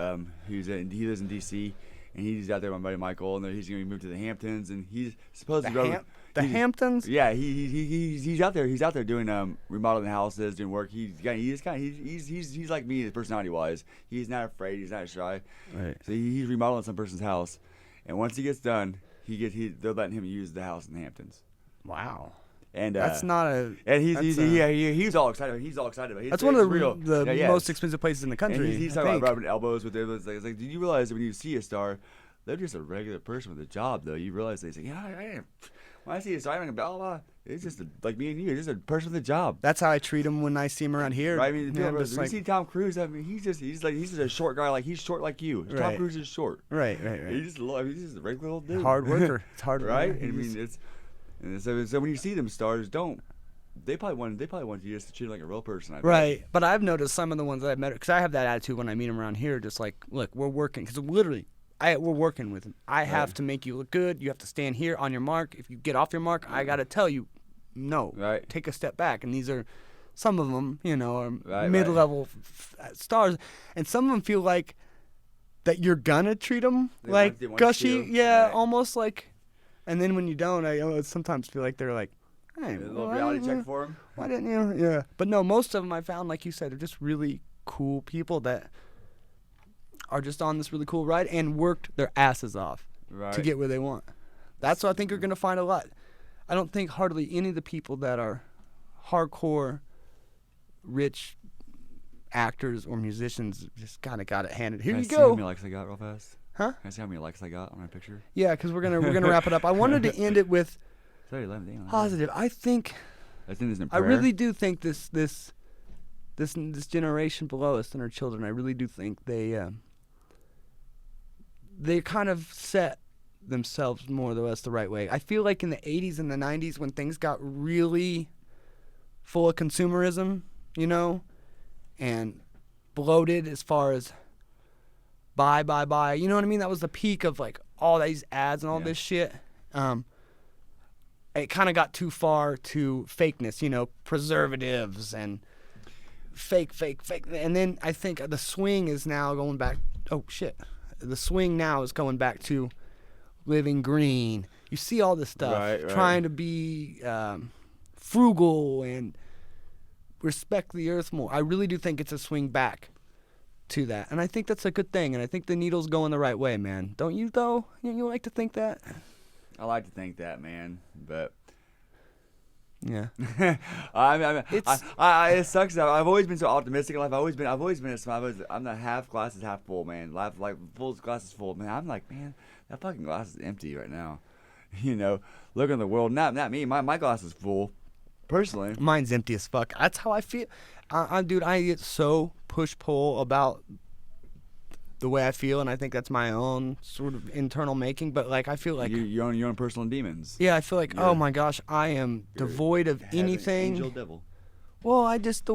he lives in D.C. and he's out there. My buddy Michael, and he's going to move to the Hamptons, and he's supposed to the Hamptons. Yeah, he's out there. He's out there doing remodeling houses, doing work. He's like me, personality wise. He's not afraid. He's not shy. Right. So he's remodeling some person's house, and once he gets done, they're letting him use the house in the Hamptons. Wow. And That's not a. and that's he's all excited. He's all excited about it. That's one of real. the Yeah, most it's- expensive places in the country. And he's I talking think. about rubbing elbows with them. It's like, do you realize that when you see a star, they're just a regular person with a job, though. You realize they say, yeah, I am. When I see a star, I'm blah, blah, it's just like me and you. It's just a person with a job. That's how I treat him when I see him around here. Right? I mean, You know, I'm when just you like, see Tom Cruise, I mean, he's just a short guy. Like, he's short like you. Tom Right. Cruise is short. right. He's just a regular old dude. Hard worker. It's hard work. Right? I mean, so when you see them stars, they probably want you just to treat them like a real person. I bet. Right, but I've noticed some of the ones that I've met, because I have that attitude when I meet them around here, just like, look, we're working, because literally, we're working with them. I have to make you look good. You have to stand here on your mark. If you get off your mark, I got to tell you, no, Right. take a step back. And these are, some of them, are Right, mid-level stars, and some of them feel like that you're gonna treat them like they want gushy, you. yeah, Right. almost like, and then when you don't, I sometimes feel like they're like, hey, A little why reality didn't check for him. why didn't you? Yeah. But no, most of them I found, like you said, are just really cool people that are just on this really cool ride and worked their asses off Right. to get where they want. That's what I think you're going to find a lot. I don't think hardly any of the people that are hardcore, rich actors or musicians just kind of got it handed. Here Can I you see how many go. likes I got real fast? Huh? Can I see how many likes I got on my picture? Yeah, because we're gonna wrap it up. I wanted to end it with It's already 11. Damn. positive. I think I think there's no I prayer. really do think this generation below us and our children, I really do think they kind of set themselves more or less the right way. I feel like in the 80s and the 90s when things got really full of consumerism, and bloated as far as buy, you know what I mean? That was the peak of like all these ads and all Yeah. this shit. It kind of got too far to fakeness, preservatives and fake. And then I think the swing is now going back. Oh, shit. The swing now is going back to living green. You see all this stuff. Right. Trying to be frugal and respect the earth more. I really do think it's a swing back to that. And I think that's a good thing. And I think the needle's going the right way, man. Don't you, though? You like to think that? I like to think that, man, but Yeah. it sucks. I've always been so optimistic in life. I've always been a smile. I'm the half glass is half full, man. Like full glass is full, man. I'm like, man, that fucking glass is empty right now. Look at the world. Not me. My glass is full. Personally, Mine's empty as fuck. That's how I feel. Dude, I get so push-pull about the way I feel, and I think that's my own sort of internal making. But like, I feel like, your own personal demons. yeah, I feel like, You're- oh my gosh, I am You're devoid of Heaven, anything. Angel, devil. Well, just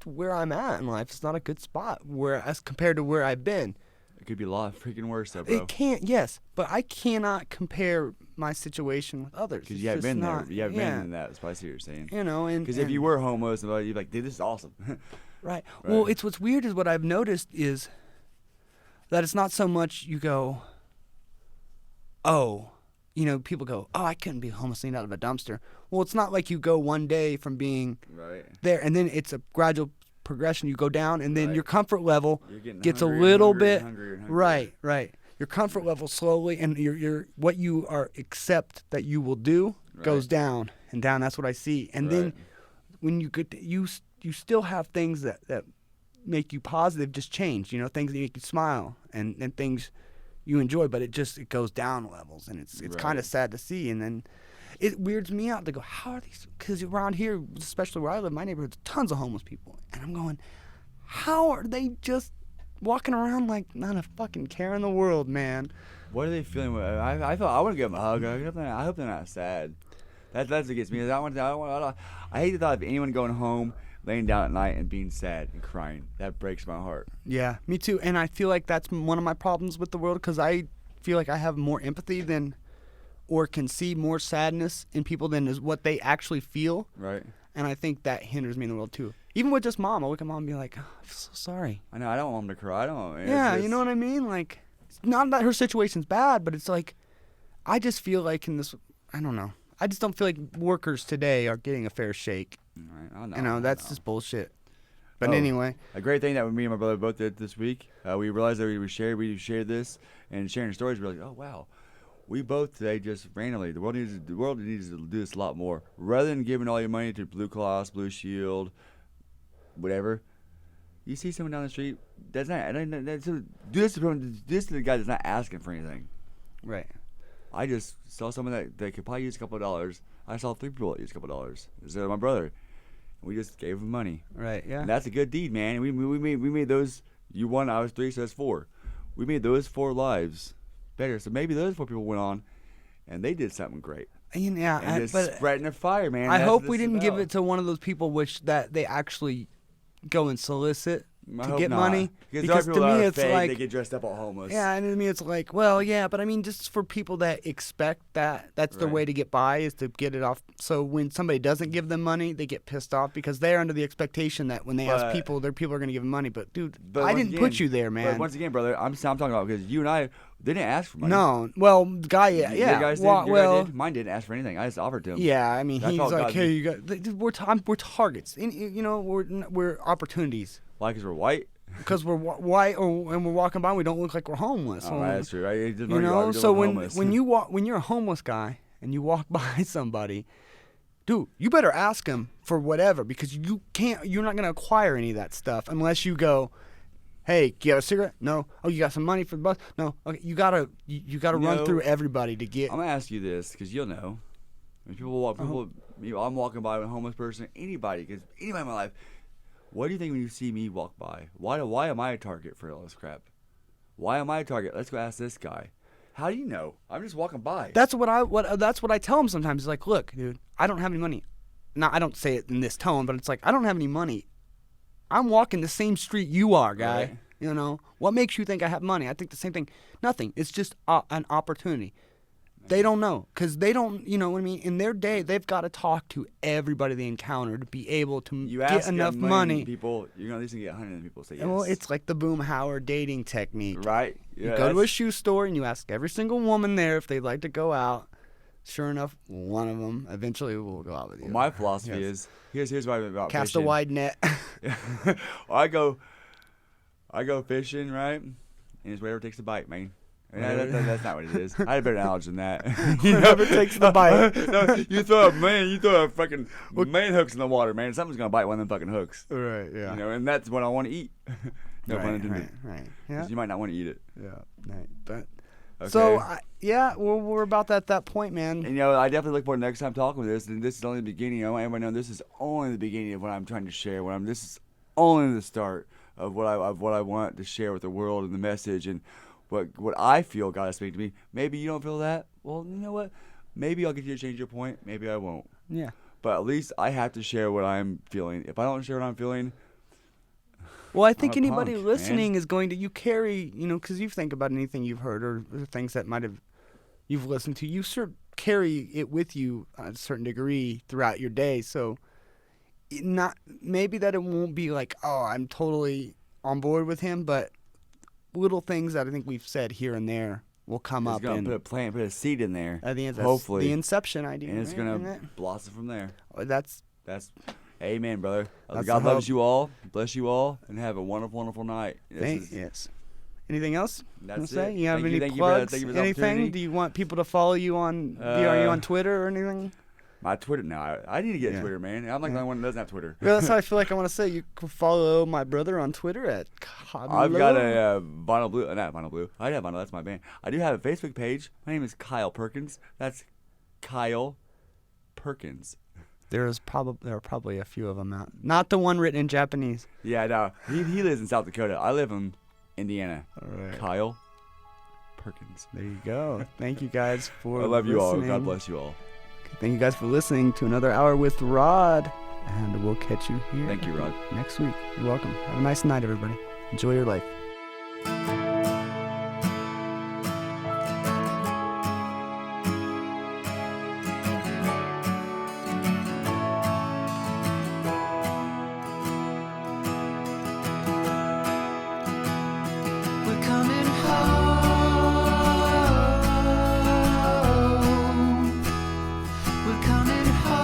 where I'm at in life. It's not a good spot as compared to where I've been. It could be a lot freaking worse, though, bro. It can't. Yes, but I cannot compare my situation with others. Because It's you haven't just been there. not- You haven't yeah. been in that. That's what you're saying. And Because if you were homeless, you'd be like, dude, this is awesome. right. Right. Well, it's what's weird is what I've noticed is that it's not so much you go, oh, people go, oh, I couldn't be homeless cleaned out of a dumpster. Well, it's not like you go one day from being Right. there and then it's a gradual progression. You go down and then Right. your comfort level You're getting gets hungrier a and little hungrier bit and hungrier and hungrier. right. Your comfort level slowly and your what you are accept that you will do goes Right. down and down. That's what I see. And then Right. when you get you still have things that make you positive, just change. Things that make you smile and things you enjoy, but it goes down levels, and it's Right. kind of sad to see. And then it weirds me out to go, how are these? Because around here, especially where I live, my neighborhood's tons of homeless people, and I'm going, how are they just walking around like not a fucking care in the world, man? What are they feeling? I want to give them a hug. I hope they're not sad. That's what gets me. I hate the thought of anyone going home, laying down at night, and being sad and crying. That breaks my heart. Yeah, me too. And I feel like that's one of my problems with the world, because I feel like I have more empathy or can see more sadness in people than is what they actually feel. Right. And I think that hinders me in the world too. Even with just mom, I look at mom and be like, oh, I feel so sorry. I know. I don't want them to cry. I don't. Yeah, you know what I mean? Like, it's not that her situation's bad, but it's like, I just feel like in this, I don't know. I just don't feel like workers today are getting a fair shake. Right, I know. That's just bullshit. But Oh. anyway, A great thing that me and my brother both did this week. We realized that we shared this, and sharing stories. We're like, oh wow, we both today just randomly, the world needs to do this a lot more. Rather than giving all your money to Blue Cross, Blue Shield, whatever, you see someone down the street that's not, do this to the guy that's not asking for anything. Right. I just saw someone that could probably use a couple of dollars. I saw 3 people that used a couple of dollars. This is my brother. We just gave him money. Right, yeah. And that's a good deed, man. We made those, you won, I was 3, so that's 4. We made those 4 lives better. So maybe those 4 people went on and they did something great. Yeah, And just spreading the fire, man. I That's hope what we this is didn't give about. it to one of those people that they actually go and solicit I to hope get not. money. Because there are to people that me are it's fake, like, they get dressed up all homeless. yeah, and to me it's like, well, yeah, but I mean, just for people that expect that's the Right. way to get by is to get it off. So when somebody doesn't give them money, they get pissed off because they're under the expectation that when they ask people, their people are going to give them money. But dude, But I once didn't put again- you there, But man. once again, brother, I'm talking about because you and I, they didn't ask for money. No, well, the guy, yeah, Your guys did, well, your guy did. Mine didn't ask for anything. I just offered to him. yeah, I mean, That's he's all like, God- hey, you got, dude, we're targets, and, you know, we're opportunities. Why? Because we're white? Because we're white and we're walking by, we don't look like we're homeless. Oh, that's true. Right? You know, so when you're a homeless guy and you walk by somebody, dude, you better ask them for whatever because you're not gonna acquire any of that stuff unless you go, hey, you got a cigarette? No. Oh, you got some money for the bus? No. Okay, you gotta run No. through everybody to get. I'm gonna ask you this because you'll know. When people walk, I'm walking by with a homeless person, anybody in my life. What do you think when you see me walk by? Why am I a target for all this crap? Why am I a target? Let's go ask this guy. How do you know? I'm just walking by. That's what I tell him sometimes. It's like, look, dude, I don't have any money. Now I don't say it in this tone, but it's like I don't have any money. I'm walking the same street you are, guy. Right. You know what makes you think I have money? I think the same thing. Nothing. It's just an opportunity. They don't know because they don't. You know what I mean? In their day, they've got to talk to everybody they encounter to be able to You get ask enough a money. million people, you're gonna at least get 100 people say yes. Well, it's like the Boom Howard dating technique. right. You Yeah, go to a that's- shoe store and you ask every single woman there if they'd like to go out. Sure enough, one of them eventually will go out with you. Well, my philosophy Yes. is here's what I'm about Cast fishing. a wide net. I go fishing, right? And it's whatever takes the bite, man. And that's not what it is. I had a better analogy than that. Whoever takes the bite. No, you throw a fucking main hooks in the water, man. Something's gonna bite one of them fucking hooks. Right. Yeah. You know, and that's what I want to eat. No pun intended. Right. 'Cause Yeah. you might not want to eat it. Yeah. Right. But Okay. so we're about at that point, man. And, you know, I definitely look forward to next time talking with this. And this is only the beginning. I want everyone to know this is only the beginning of what I'm trying to share. This is only the start of what I want to share with the world and the message and what I feel God is speaking to me. Maybe you don't feel that. Well, you know what? Maybe I'll get you to change your point. Maybe I won't. Yeah. But at least I have to share what I'm feeling. If I don't share what I'm feeling, Well, I think I'm a anybody punk, listening man. is going to carry, you know, because you think about anything you've heard or things that you've listened to, you sort of carry it with you at a certain degree throughout your day. So maybe that it won't be like, oh, I'm totally on board with him, but little things that I think we've said here and there will come it's up gonna and put a seed in there. hopefully the inception idea, and it's right? gonna Isn't it? blossom from there. Oh, that's Amen, brother. That's God the loves hope. you all. Bless you all, and have a wonderful, wonderful night. yes. Anything else? That's wanna say? it. You have Thank any thank you for that. plugs? Thank you for the Anything? opportunity. Do you want people to follow you on? Are you on Twitter or anything? My Twitter now. I need to get Yeah. Twitter, man. I'm like the only one that doesn't have Twitter. Well, that's how I feel like I want to say. You can follow my brother on Twitter at. I've got a Vinyl Blue. Not Vinyl Blue. I have Vinyl. That's my band. I do have a Facebook page. My name is Kyle Perkins. That's Kyle Perkins. There are probably a few of them out. Not the one written in Japanese. Yeah, no. He lives in South Dakota. I live in Indiana. All right. Kyle Perkins. There you go. Thank you guys for. I love you all. listening. God bless you all. Thank you guys for listening to another hour with Rod, and we'll catch you here. Thank you, Rod. Next week. You're welcome. Have a nice night, everybody. Enjoy your life. We're coming home. We're coming home.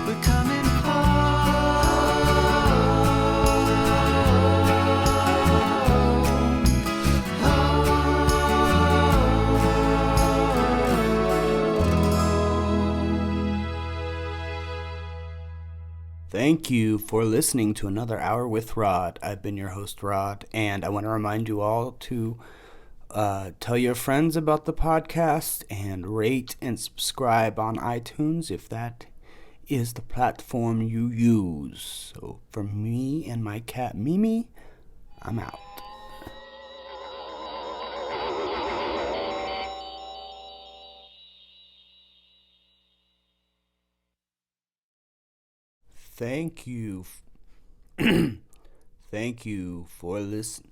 We're coming home. Thank you for listening to another Hour with Rod. I've been your host, Rod, and I want to remind you all to tell your friends about the podcast and rate and subscribe on iTunes if that is the platform you use. So for me and my cat Mimi, I'm out. Thank you. Thank you for listening.